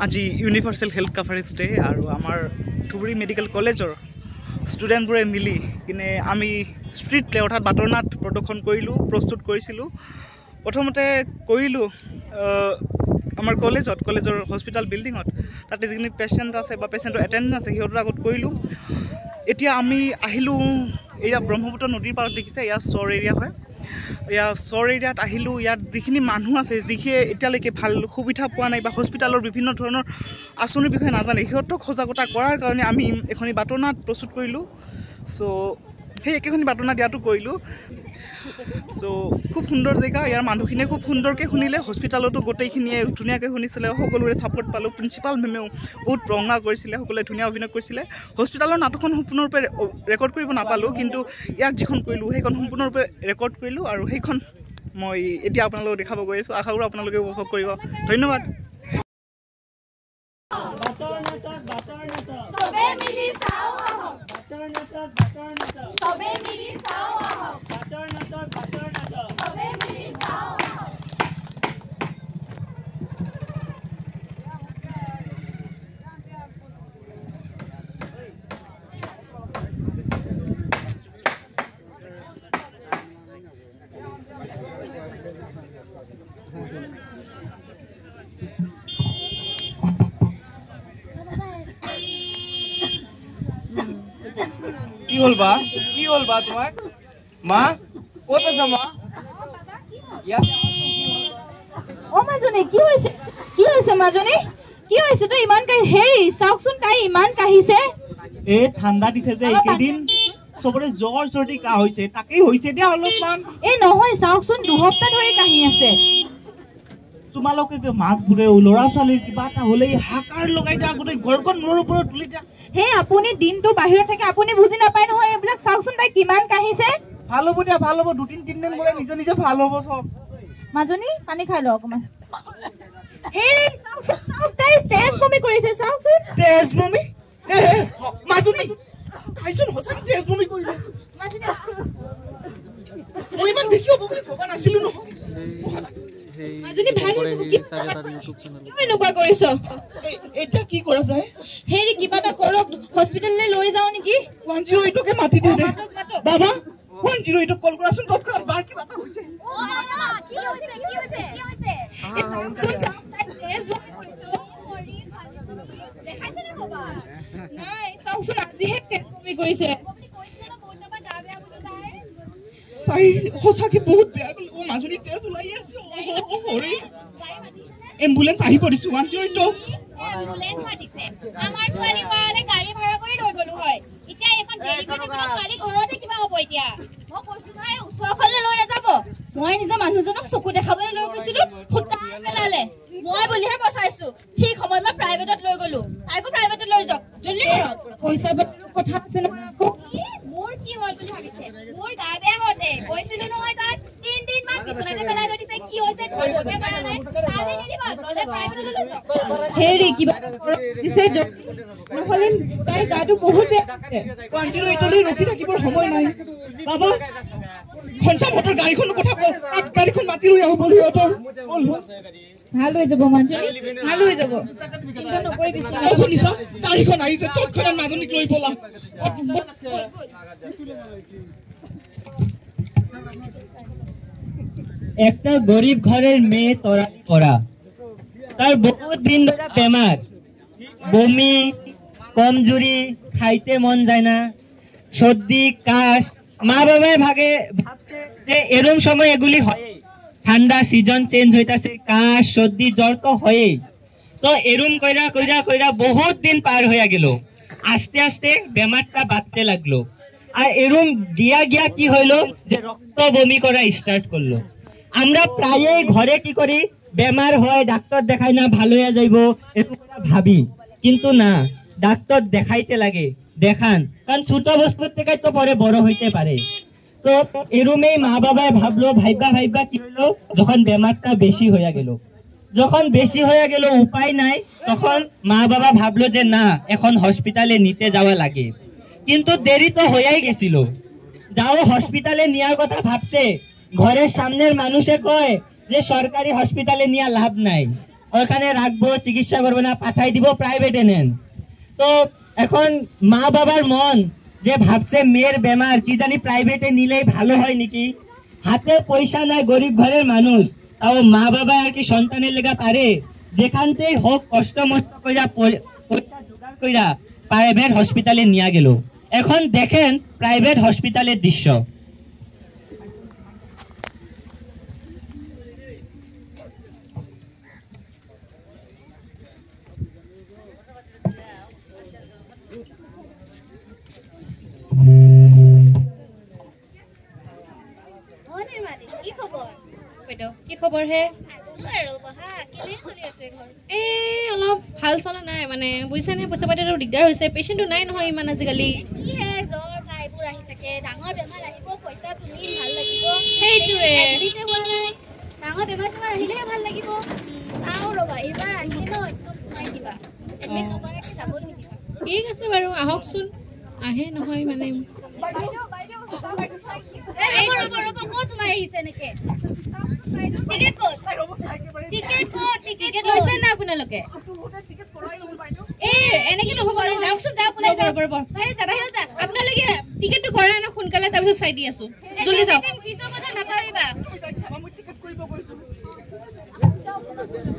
আজি universal health coverage day আৰু আমাৰ ধুবুৰী মেডিকেল কলেজৰ ষ্টুডেণ্টবোৰে মিলি কিনে আমি ষ্ট্ৰীট প্লে অৰ্থাৎ বাটৰ নাট প্ৰদৰ্শন কৰিলোঁ, প্ৰস্তুত কৰিছিলোঁ। প্ৰথমতে কৰিলোঁ আমাৰ কলেজৰ হস্পিটেল বিল্ডিঙত, তাতে যিখিনি পেচেণ্ট আছে বা পেচেণ্টৰ এটেণ্ডেণ্ট আছে সিহঁতৰ আগত কৰিলোঁ। এতিয়া আমি আহিলোঁ, এয়া ব্ৰহ্মপুত্ৰ নদীৰ পাৰত দেখিছে, এয়া চৰ এৰিয়া হয়। এয়া চৰ এৰিয়াত আহিলোঁ। ইয়াত যিখিনি মানুহ আছে, যিখিনিয়ে এতিয়ালৈকে ভাল সুবিধা পোৱা নাই বা হস্পিটেলৰ বিভিন্ন ধৰণৰ আঁচনিৰ বিষয়ে নাজানে, সিহঁতক সজাগতা কৰাৰ কাৰণে আমি এখনি বাটৰ নাট প্ৰস্তুত কৰিলোঁ। সেই একেখনি বাটৰ নাট ইয়াতো কৰিলোঁ। খুব সুন্দৰ জেগা, ইয়াৰ মানুহখিনিয়ে খুব সুন্দৰকৈ শুনিলে। হস্পিটেলতো গোটেইখিনিয়ে ধুনীয়াকৈ শুনিছিলে, সকলোৰে ছাপোৰ্ট পালোঁ। প্ৰিন্সিপাল মেমেও বহুত প্ৰশংসা কৰিছিলে, সকলোৱে ধুনীয়া অভিনয় কৰিছিলে। হস্পিটেলৰ নাটকখন সম্পূৰ্ণৰূপে ৰেকৰ্ড কৰিব নাপালোঁ, কিন্তু ইয়াত যিখন কৰিলোঁ সেইখন সম্পূৰ্ণৰূপে ৰেকৰ্ড কৰিলোঁ আৰু সেইখন মই এতিয়া আপোনালোকক দেখাব গৈ আছোঁ। আশা কৰোঁ আপোনালোকে উপভোগ কৰিব। ধন্যবাদ। কি হল বা তোমার মা কত আছো মা? ও মাজনী কি হৈছে মাজনী কি হৈছে? তো ইমান হেৰি চাওকচোন, তাই ইমান কাহিছে। এই ঠাণ্ডা দিছে যে এইকেইদিন চবৰে জ্বৰ চৰ্দি কাহ হৈছে, তাকেই হৈছে দিয়া অলপমান। এই নহয় চাওকচোন, দুসপ্তাহ ধৰি কাহি আছে। তোমালোকে যে মাকবোৰে ল'ৰা ছোৱালীৰ কিবা এটা হ'লে হাকাৰ লগাই দিয়া, আগতে ঘৰখন মূৰৰ ওপৰত তুলি দিয়া। সেই আপুনি দিনটো বাহিৰত থাকে, আপুনি বুজি নাপায় নহয় এইবিলাক। চাওকচোন তাই কিমান কাহিছে। ভাল হ'ব দিয়া, ভাল হ'ব। 2-3 দিন বোলে নিজে নিজে ভাল হ'ব চব। মাজনী পানী খাই লওঁ অকমান। তাই তেজ বমি কৰিছে, চাওকচোন। তেজ বমি? মাজনী তাইচোন সঁচাকৈ তেজ বমি কৰিলে। মই ইমান বেছি হ'ব বুলি ভবা নাছিলো নহয়। মাজনী ভাল এনেকুৱা কৰিছ? এতিয়া কি কৰা যায়? হেৰি কিবা এটা কৰক, হস্পিটেললৈ লৈ যাওঁ নেকি? 108কে মাতি দিওঁ দে। বাবা 108ক কল কৰাচোন, তৎক্ষণাত বাৰ কিবা এটা হৈছে। তাই সঁচাকে বহুত বেয়া গ'ল। মাজনী তেজ ওলাই আছে। এম্বুলেন্স আহি পৰিছো। 108 আমাৰ ছোৱালী হোৱালে গাড়ী ভাড়া কৰি লৈ গলো হয়। এতিয়া এখন দেৰি কৰি থাকিব, ছোৱালী ঘৰতে কিবা হ'ব এতিয়া। মই কৈছো নহয় ওচৰখনলৈ লৈ নাযাব। মই নিজৰ মানুহজনক চকু দেখাবলৈ লৈ গৈছিলো, ফুটাই পেলালে। মই বুলিহে বচাইছো। ঠিক সময়ত মই প্ৰাইভেটত লৈ গলো। তাইকো প্ৰাইভেটত লৈ যাওক, জলদি কৰক। পইচা কথা আছে নহয়। মোৰ কি হ'ল বুলি ভাবিছে? মোৰ গা বেয়া হওঁতে গৈছিলো নহয় তাত। 3 দিন মান বিচনাতে পেলাই থৈ দিছে। কি হৈছে ক'বকে পৰা নাই। তালে নিদিবা, নহ'লে প্ৰাইভেটলৈ লৈ যাওক। হেৰি কিবা দিছে নহ'লে তাইৰ গাটো বহুত বেয়া আছে। 108লৈ ৰখি থাকিবৰ সময় নাই। বাবা খঞ্চা মটৰ গাড়ীখনৰ কথা কওঁ, গাড়ীখন মাতি লৈ আহো বলি সিহঁতৰ। ভাল হৈ যাব মাজনী, ভাল হৈ যাব, চিন্তা নকৰিবি। শুনিছা, গাড়ীখন আহিছে, তৎক্ষণাত মাজনীক লৈ বলা। একটা গরিব ঘরের মেয়ে তরালি করা, তার বহুত দিন ধরে বেমার, বমি, কমজোরি, খাইতে মন যায় না, সর্দি কাশ। মা বাবায় ভাবছে যে এরম সময় এগুলি হয়, ঠান্ডা সিজন চেঞ্জ হইতাছে, কাশ সর্দি জ্বর তো হয়ই। তো এরম কইরা কইরা কইরা বহুত দিন পার হইয়া গেল। আস্তে আস্তে বেমারটা বাড়তে লাগলো। আর এরম গিয়া গিয়া কি হইলো যে রক্ত বমি করা স্টার্ট করলো। আমরা প্রায়ই ঘরে কি করি, বেমার হয় ডাক্তার দেখাই না, ভালো হয়ে যাইব এরকম ভাবি, কিন্তু না, ডাক্তার দেখাইতে লাগে, দেখান, কারণ ছোট বস্তুর থেকে তো পরে বড় হইতে পারে। তো এরমেই মা বাবায় ভাবলো, ভাইবা কি হইলো, যখন বেমারটা বেশি হইয়া গেল, যখন বেশি হয়ে গেল উপায় নাই, তখন মা বাবা ভাবলো যে না, এখন হসপিটালে নিতে যাওয়া লাগে। কিন্তু দেরি তো হয়েই গেছিল। যাও হসপিটালে নেওয়ার কথা ভাবছে, ঘরের সামনের মানুষে কয় যে সরকারি হসপিটালে নিয়ে লাভ নাই, ওখানে রাখবো, চিকিৎসা করবে না, পাঠাই দিব প্রাইভেটে নেন। তো এখন মা বাবার মন যে ভাবছে মেয়ের বেমার, কি জানি প্রাইভেটে নিলেই ভালো হয় নাকি। হাতে পয়সা নাই, গরিব ঘরের মানুষ, তাও মা বাবা আর কি সন্তানের লেগা পারে যেখানতেই হোক কষ্ট মষ্ট কইরা পয়সা জোগাড় কইরা প্রাইভেট হসপিটালে নিয়ে গেল। এখন দেখেন প্রাইভেট হসপিটালের দৃশ্য। কি খবৰ বাইদেউ কি খবৰ হে? আৰু বহা কেনে চলি আছে ঘৰ? অলপ ভাল চলা নাই মানে বুজিছানে, পইচা পাতিৰো দিগদাৰ হৈছে, পেচেণ্টটো নাই নহয় ইমান আজিকালি। কি হে জ্বৰ কাইবোৰ আহি থাকে, ডাঙৰ বেমাৰ আহিব পইচা তুলি ভাল লাগিব, সেইটোৱে এডমিটে হোৱা নাই, ডাঙৰ বেমাৰ চেমাৰ আহিলেহে ভাল লাগিব। চাওঁ ৰ'বা এইবাৰ আহিলে ন একদম সোমাই দিবা, এডমিট নকৰাকৈ যাবই নিদিবা। ঠিক আছে বাৰু আহকচোন, আহে নহয় মানে ৰ'ব ক'ত তোমাৰ আহিছে এনেকে? টিকেট ক'ত? টিকেট লৈছে নে আপোনালোকে? এনেকে নহ'ব নহয়, যাওকচোন যাওক, ওলাই যাওক। আপোনালোকে টিকেটটো কৰাই ন সোনকালে, তাৰপিছত চাই দি আছো, জলদি যাওক। ফিজৰ কথা নাপাহৰিবা।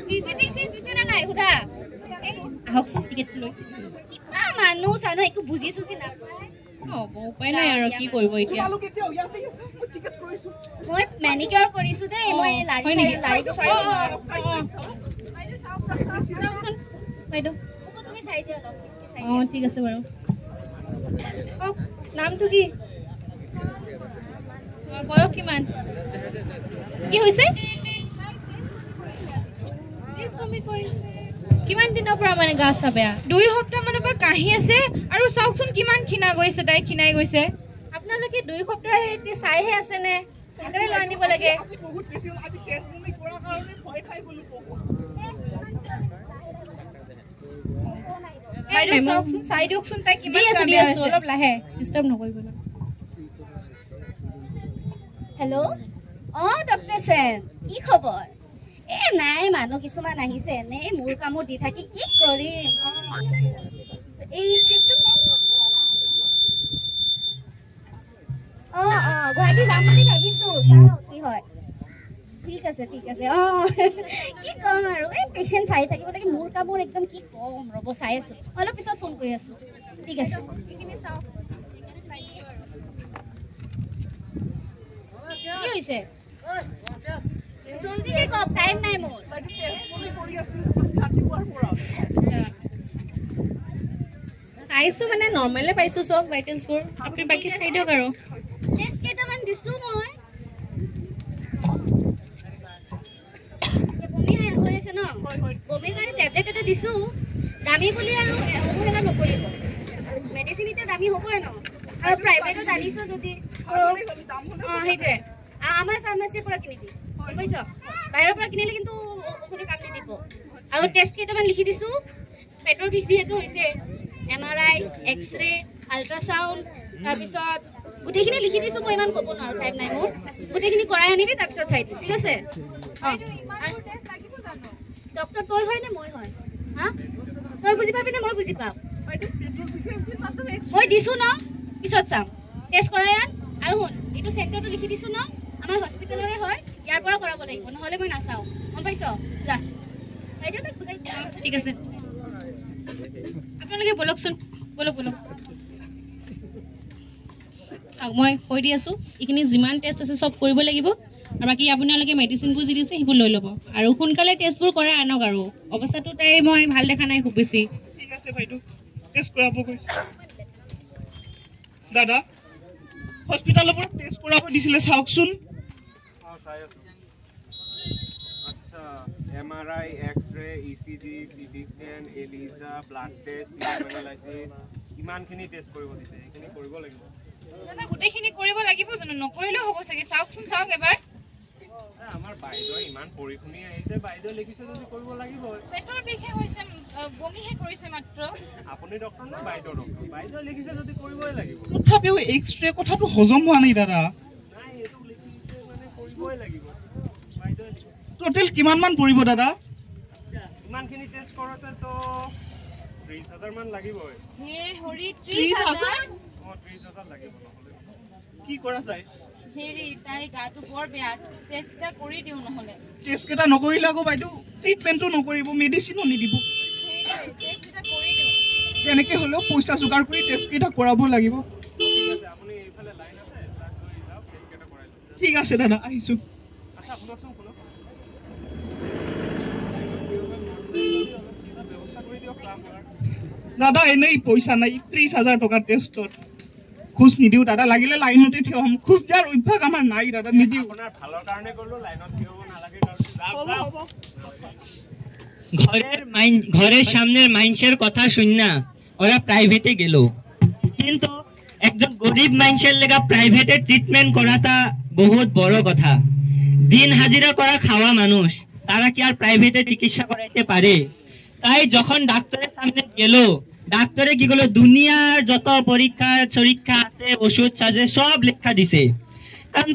টিকেটিং ফিজ দিছে নে নাই সোধা? আহকচোন টিকেটটো লৈ। কিবা মানুহ চানো একো বুজি চুজি নাপায়। উপায় নাই আৰু কি কৰিব এতিয়া। মই মেনিকিউৰ কৰিছো দেই, মই লাৰিটো চাওকচোন বাইদেউ। তুমি চাই দিয়া অলপ হিষ্ট্ৰী চাই অঁ ঠিক আছে বাৰু। কওক নামটো কি? বয়স কিমান? কি হৈছে? কিমান দিনৰ পৰা মানে গা চা বেয়া? 2 সপ্তাহ মানৰ পৰা কাহি আছে, আৰু চাওকচোন কিমান ক্ষীণা গৈছে, তাই ক্ষীণাই গৈছে। আপোনালোকে 2 সপ্তাহ এতিয়া চাইহে আছেনে? সেইকাৰণে লৈ আনিব লাগে। বাইদেউ চাওকচোন, চাই দিয়কচোন তাই কিমান বেয়া হৈছে। অলপ লাহে, ডিষ্টাৰ্ব নকৰিব। হেল্ল', অঁ ডক্টৰ ছেন, কি খবৰ? নাই মানুহ কিছুমান আহিছে, এনেই মোৰ কামত দি থাকি কি কৰিম। এই গুৱাহাটী যাম বুলি ভাবিছো, কি হয়। ঠিক আছে ঠিক আছে, কি ক'ম আৰু এই পেচেণ্ট চাই থাকিব লাগে, মোৰ কামত একদম কি ক'ম, ৰ'ব চাই আছো, অলপ পিছত ফোন কৰি আছো। ঠিক আছে, এইখিনি চাওক। কি হৈছে? জলদিকে কওক, টাইম নাই মোৰ। চাইছো মানে নৰ্মেলে পাইছো চব ভাইটেলছবোৰ, আপুনি বাকী চাই দিয়ক আৰু। টেষ্ট কেইটামান দিছো মই। বমি হৈ আছে ন, বমিৰ কাৰণে টেবলেট এটা দিছো, দামী বুলি আৰু অৱহেলা নকৰিব। মেডিচিন এতিয়া দামী হ'বই ন, আৰু প্ৰাইভেটত আনিছো যদি সেইটোৱে আমাৰ ফাৰ্মাচীৰ পৰা কিনিবি, গম পাইছ? বাহিৰৰ পৰা কিনিলে কিন্তু ঔষধি কাম নিদিব। আৰু টেষ্ট কেইটামান লিখি দিছো, পেটৰ বিষ যিহেতু হৈছে, MRI, এক্সৰে, আল্ট্ৰাচাউণ্ড, তাৰপিছত গোটেইখিনি লিখি দিছো, মই ইমান ক'ব নোৱাৰো, টাইম নাই মোৰ। গোটেইখিনি কৰাই আনিবি, তাৰপিছত চাই দিম, ঠিক আছে? ডক্টৰ তই হয় নে মই হয়? হা, তই বুজি পাবি নে মই বুজি পাম? মই দিছো ন, পিছত চাম, টেষ্ট কৰাই আন। আৰু শুন, এইটো চেণ্টাৰটো লিখি দিছো ন, আমাৰ হস্পিটেলৰে হয়, ইয়াৰ পৰা কৰাব লাগিব, নহ'লে মই নাচাওঁ, গম পাইছ? যা বাইদেউ, তাক বুজাই দিয়া। ঠিক আছে, আপোনালোকে বলকচোন, বলক বলক। মই কৈ দি আছো, এইখিনি যিমান টেষ্ট আছে চব কৰিব লাগিব, আৰু বাকী আপোনালোকে মেডিচিনবোৰ যি দিছে সেইবোৰ লৈ ল'ব, আৰু সোনকালে টেষ্টবোৰ কৰাই আনক। আৰু অৱস্থাটো তাই মই ভাল দেখা নাই খুব বেছি। ঠিক আছে বাইদেউ, টেষ্ট কৰাব গৈছে। দাদা, হস্পিটালৰ পৰা টেষ্ট কৰাব দিছিলে, চাওকচোন। আচ্ছা, MRI, x-ray, ECG, CT scan, ELISA, blood test, serum analysis, ইমানখিনি টেষ্ট কৰিব দিছে, এইখিনি কৰিব লাগিব। দাদা গোটেইখিনি কৰিব লাগিব জানো? নকৰিলেও হ'ব চাগে, চাওকচোন, চাওক এবাৰ। আমাৰ বাইদেউ ইমান পঢ়ি শুনি আহিছে, বাইদেউ লিখিছে যদি কৰিব লাগিব। পেটৰ বিষে হৈছে, বমিহে কৰিছে মাত্ৰ। আপুনি ডক্টৰ নে বাইদেউ ডক্টৰ? বাইদেউ লিখিছে যদি কৰিবই লাগিব। তথাপিও এক্সৰে কথাটো হজম হোৱা নাই দাদা। নাই, এইটো লিখিছে মানে কৰিবই লাগিব, বাইদেউ লিখিছে। টোটেল কিমান মান পৰিব দাদা? ইমানখিনি টেষ্ট কৰোঁতে তো 30,000 মান লাগিবই। হে হৰি 30,000 30,000 লাগিব নহ'লে কি কৰা যায় হেৰি তাই গাটো বৰ বেয়া টেষ্ট এটা কৰি দিওঁ নহ'লে টেষ্ট কেইটা নকৰিলে আকৌ বাইদেউ ট্ৰিটমেণ্টটো নকৰিব মেডিচিনো নিদিব টেষ্ট এটা কৰি দিওঁ যেনেকৈ হ'লেও পইচা যোগাৰ কৰি টেষ্ট কেইটা কৰাব লাগিব আপুনি এইফালে লাইন আছে তাক লৈ যাওক টেষ্ট কেইটা কৰাই লওক ঠিক আছে দাদা আহিছোঁ আচ্ছা শুনকচোন শুনক ব্যৱস্থা কৰি দিয়ক দাদা এনেই পইচা নাই 30,000 টকা টেষ্টত খোজ নিদিওঁ দাদা লাগিলে লাইনতে থিয় হ'ম খোজ দিয়াৰ অভ্যাস আমাৰ নাই দাদা নিদিওঁ আপোনাৰ ভালৰ কাৰণে ক'লোঁ লাইনত থিয় হ'ব নালাগে ঘরের সামনের মানুষের কথা শুন না ওরা প্রাইভেটে গেল কিন্তু একজন গরিব মানুষের লেগা প্রাইভেটে ট্রিটমেন্ট করাটা বহুত বড় কথা দিন হাজিরা করা খাওয়া মানুষ তারা কি আর প্রাইভেটে চিকিৎসা করাইতে পারে তাই যখন ডাক্তারের সামনে গেল ডাক্তারে কি করলো দুনিয়ার যত পরীক্ষা সরীক্ষা আছে ওষুধ সাজে সব লেখা দিছে কারণ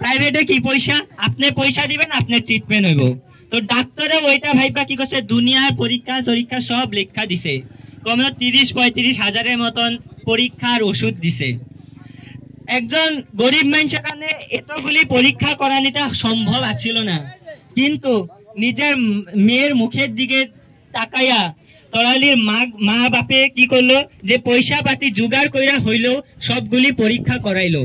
প্রাইভেটে কি পয়সা আপনি পয়সা দিবেন আপনার ট্রিটমেন্ট হইব তো ডাক্তারে ওইটা ভাইবা কি করছে দুনিয়ার পরীক্ষা সরীক্ষা সব লেখা দিছে কমেও 30-35 হাজারের মতন পরীক্ষার ওষুধ দিছে একজন গরিব মানুষের কারণে এতগুলি পরীক্ষা করানিটা সম্ভব আছিল না কিন্তু নিজের মেয়ের মুখের দিকে তাকাইয়া তরালির মা বাপে কি করলো যে পয়সা পাতি জোগাড় কইরা হইলেও সবগুলি পরীক্ষা করাইলো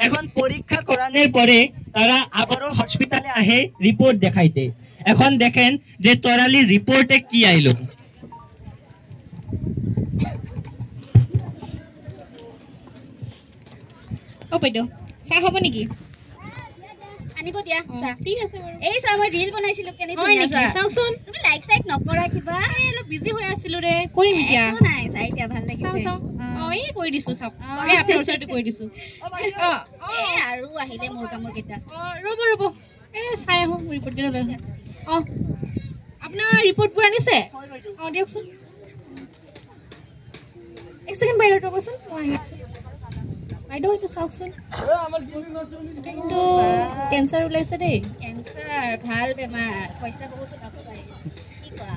এখন পরীক্ষা করানোর পরে তারা আবারও হসপিটালে আহে রিপোর্ট দেখাইতে এখন দেখেন যে তরালির রিপোর্টে কি আইলো ও বাইদেউ চাহ হ'ব নেকি আনিব দিয়া চা ঠিক আছে বাৰু এই চা মই ৰিল বনাইছিলো কেনে হয় ধুনীয়া নেকি চা চাওকচোন তুমি লাইক চাইক নকৰা কিবা অলপ বিজি হৈ আছিলো ৰে কৰিম এতিয়া একো নাই চাই এতিয়া ভাল লাগিছে চাওঁ চাওঁ এই কৰি দিছো চাওক এই আপোনাৰ ওচৰতে কৰি দিছো এই আৰু আহিলে মোৰ কামৰ কেইটা ৰ'ব এই চাই আহোঁ ৰিপৰ্টকেইটা লৈ আপোনাৰ ৰিপৰ্টবোৰ আনিছে দিয়কচোন এক ছেকেণ্ড বাহিৰত ৰ'বচোন মই আহি আছোঁ বাইদেউ এইটো চাওকচোন কিন্তু কেঞ্চাৰ ওলাইছে দেই কেঞ্চাৰ ভাল বেমাৰ পইচা বহুত টকা পায় কি কোৱা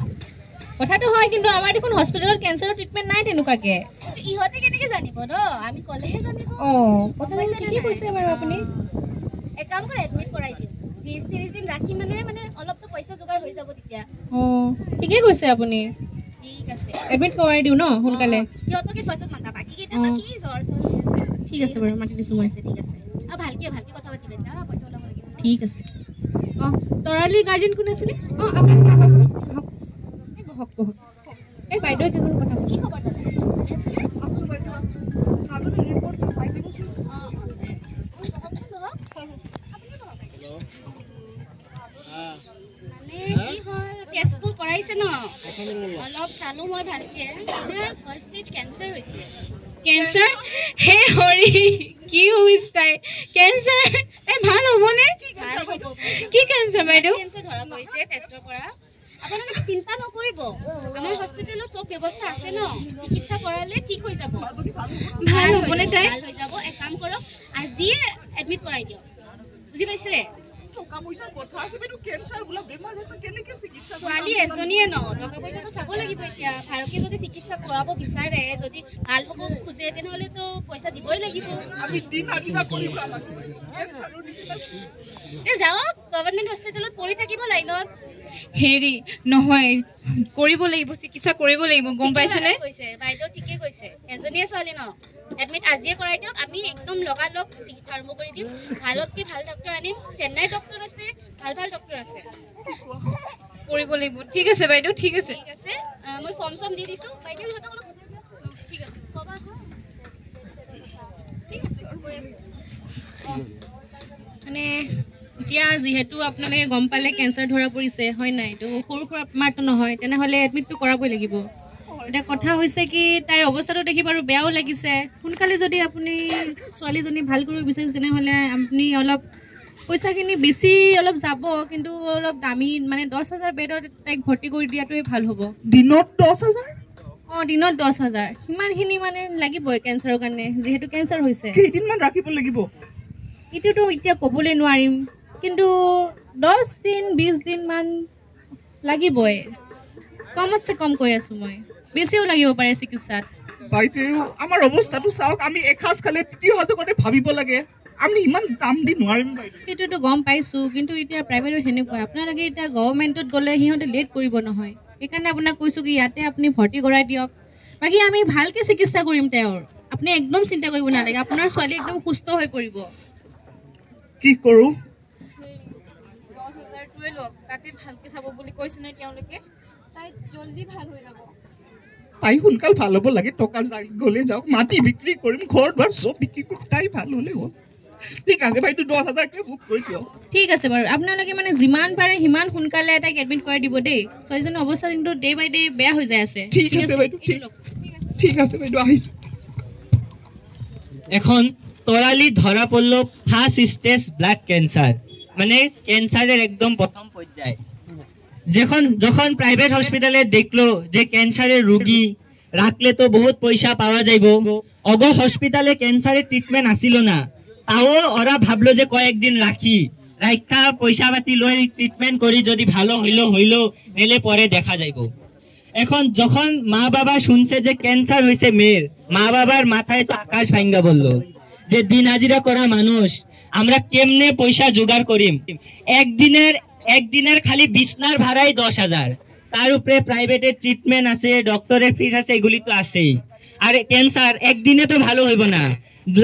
কথাটো হয় কিন্তু আমাৰ দেখোন হস্পিটেলত কেঞ্চাৰৰ ট্ৰিটমেণ্ট নাই তেনেকুৱাকে ইহঁতে কেনেকে জানিব ন আমি ক'লেহে জানিব কথাটো ঠিকেই কৈছে বাৰু আপুনি এক কাম কৰে এডমিট কৰাই দিম 20-30 দিন ৰাখি মানে অলপতো পইচা যোগাৰ হৈ যাব তেতিয়া ঠিকেই কৈছে আপুনি ঠিক আছে এডমিট কৰাই দিওঁ ন সোনকালে সিহঁতকে ফাৰ্ষ্টত মাতা বাকী কেইটা বাকী জ্বৰ ঠিক আছে বাৰু মাতি দিছোঁ মই ঠিক আছে আৰু ভালকে কথা পাতিবা এতিয়া পইচা ওলাব লাগিব ঠিক আছে তৰালিৰ গাৰ্জেন কোন আছিলে আপুনি আহকচোন বহক এই বাইদেউ কেইখন কথা কি খবৰ দাদা টেষ্টবোৰ কৰাইছে ন অলপ চালো মই ভালকে ফাৰ্ষ্ট ষ্টেজ কেঞ্চাৰ হৈছে কেঞ্চাৰ হে হৰি কি হৈছে তাই কেঞ্চাৰ এই ভাল হ'বনে কি কেঞ্চাৰ বাইদেউ কেঞ্চাৰ ধৰা পৰিছে টেষ্টৰ পৰা আপোনালোকে চিন্তা নকৰিব আমাৰ হস্পিটেলত চব ব্যৱস্থা আছে ন চিকিৎসা কৰালে ঠিক হৈ যাব ভাল হ'বনে তাই ভাল হৈ যাব এক কাম কৰক আজিয়ে এডমিট কৰাই দিয়ক বুজি পাইছে ছোৱালী এজনীয়ে ন টকা পইচাটো চাব লাগিব এতিয়া ভালকে যদি চিকিৎসা কৰাব বিচাৰে যদি ভাল হ'ব খোজে তেনেহ'লেতো পইচা দিবই লাগিব যাওক গভৰ্ণমেণ্ট হস্পিটেলত পৰি থাকিব লাইনত হেৰি নহয় কৰিব লাগিব চিকিৎসা কৰিব লাগিব গম পাইছেনে কৈছে বাইদেউ ঠিকে কৈছে এজনীয়ে ছোৱালী ন এডমিট আজিয়ে কৰাই দিয়ক আমি একদম লগালগ চিকিৎসা আৰম্ভ কৰি দিম ভালতকৈ ভাল ডক্টৰ আনিম চেন্নাই ডক্টৰ আছে ভাল ডক্টৰ আছে কৰিব লাগিব ঠিক আছে বাইদেউ ঠিক আছে ঠিক আছে মই ফৰ্ম চৰ্ম দি দিছোঁ বাইদেউ ইহঁতক অলপ ঠিক আছে ক'বা ঠিক আছে মানে এতিয়া যিহেতু আপোনালোকে গম পালে কেঞ্চাৰ ধৰা পৰিছে হয় নাই এইটো সৰু সুৰা বেমাৰটো নহয় তেনেহ'লে এডমিটটো কৰাবই লাগিব এতিয়া কথা হৈছে কি তাইৰ অৱস্থাটো দেখি বাৰু বেয়াও লাগিছে সোনকালে যদি আপুনি ছোৱালীজনী ভাল কৰিব বিচাৰিছে তেনেহ'লে আপুনি অলপ পইচাখিনি বেছি অলপ যাব কিন্তু অলপ দামী মানে 10,000 বেডত তাইক ভৰ্তি কৰি দিয়াটোৱে ভাল হ'ব দিনত 10,000 দিনত 10,000 সিমানখিনি মানে লাগিবই কেঞ্চাৰৰ কাৰণে যিহেতু কেঞ্চাৰ হৈছে কেইদিনমান ৰাখিব লাগিব এইটোতো এতিয়া ক'বলৈ নোৱাৰিম কিন্তু 10 দিন 20 দিন মান লাগিবই কমতছে কম কৈ আছো মই বেছিও লাগিব পাৰে চিকিৎসাত বাইদেউ আমাৰ অৱস্থাটো চাওক আমি এসাঁজ খালে ৩০,০০০ টকা ভাবিব লাগে আমি ইমান দাম দি নোৱাৰিম বাইদেউ সেইটোতো গম পাইছো কিন্তু এতিয়া প্ৰাইভেটত সেনেকুৱা আপোনালোকে এতিয়া গভৰ্ণমেণ্টত গ'লে সিহঁতে লেট কৰিব নহয় সেইকাৰণে আপোনাক কৈছোঁ কি ইয়াতে আপুনি ভৰ্তি কৰাই দিয়ক বাকী আমি ভালকৈ চিকিৎসা কৰিম তেওঁৰ আপুনি একদম চিন্তা কৰিব নালাগে আপোনাৰ ছোৱালী একদম সুস্থ হৈ পৰিব কি কৰোঁ 10,000টোৱে লওক তাতে ভালকৈ চাব বুলি কৈছে নহয় তেওঁলোকে তাই জল্দি ভাল হৈ যাব তাই সোনকাল ভাল হ'ব লাগে টকা গ'লে যাওক মাটি বিক্ৰী কৰিম ঘৰ দুৱাৰ চব বিক্ৰী কৰিম তাই ভাল হ'লে হ'ল ঠিক আছে বাইদেউ 10,000কে বুক কৰি দিয়ক ঠিক আছে বাৰু আপোনালোকে মানে যিমান পাৰে সিমান সোনকালে তাইক এডমিট কৰাই দিব দেই ছোৱালীজনীৰ অৱস্থা কিন্তু ডে বাই ডে বেয়া হৈ যায় আছে ঠিক আছে বাইদেউ ঠিক আছে বাইদেউ আহিছোঁ এখন তৰালি ধৰা পড়ল ফার্স্ট স্টেজ ব্লাড ক্যান্সার মানে ক্যান্সারের একদম প্রথম পর্যায়ে যখন প্রাইভেট হসপিটালে দেখলো যে ক্যান্সারের রোগী রাখলে তো বহুত পয়সা পাওয়া যাইব অগ হসপিটালে ক্যান্সারের ট্রিটমেন্ট আসিল না তাও ওরা ভাবলো যে কয়েকদিন রাখা পয়সা পাতি লই ট্রিটমেন্ট করি যদি ভালো হইল নেলে পরে দেখা যাইব এখন যখন মা বাবা শুনছে যে ক্যান্সার হয়েছে মেয়ের মা বাবার মাথায় তো আকাশ ভাঙ্গা বললো যে দিন হাজিরা করা মানুষ আমরা কেমনে পয়সা জোগাড় করিম একদিনের খালি বিছনার ভাড়াই 10,000 তার উপরে প্রাইভেটের ট্রিটমেন্ট আছে ডক্টরের ফিস আছে এগুলি তো আছেই আর ক্যান্সার একদিনে তো ভালো হইব না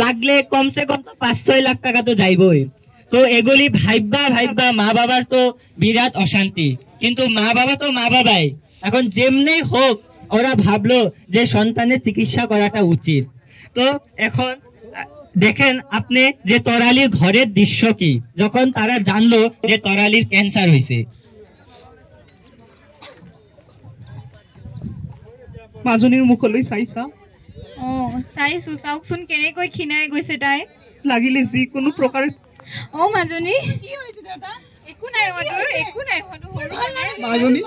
লাগলে কমসে কম তো 5-6 লাখ টাকা তো যাইবই তো এগুলি ভাইবা মা বাবার তো বিরাট অশান্তি কিন্তু মা বাবা তো মা বাবাই এখন যেমনি হোক ওরা ভাবলো যে সন্তানের চিকিৎসা করাটা উচিত তো এখন দেখেন আপনি যে তরালির ঘরের দৃশ্য কি যখন তারা জানলো যে তরালির ক্যান্সার হয়েছে মাজনীৰ মুখলৈ চাইছা চাইছো চাওকচোন কেনেকৈ ক্ষীণাই গৈছে তাই লাগিলে যিকোনো প্ৰকাৰে মাজনী কি হৈছে দাদা একো নাই একো নাই মাজনী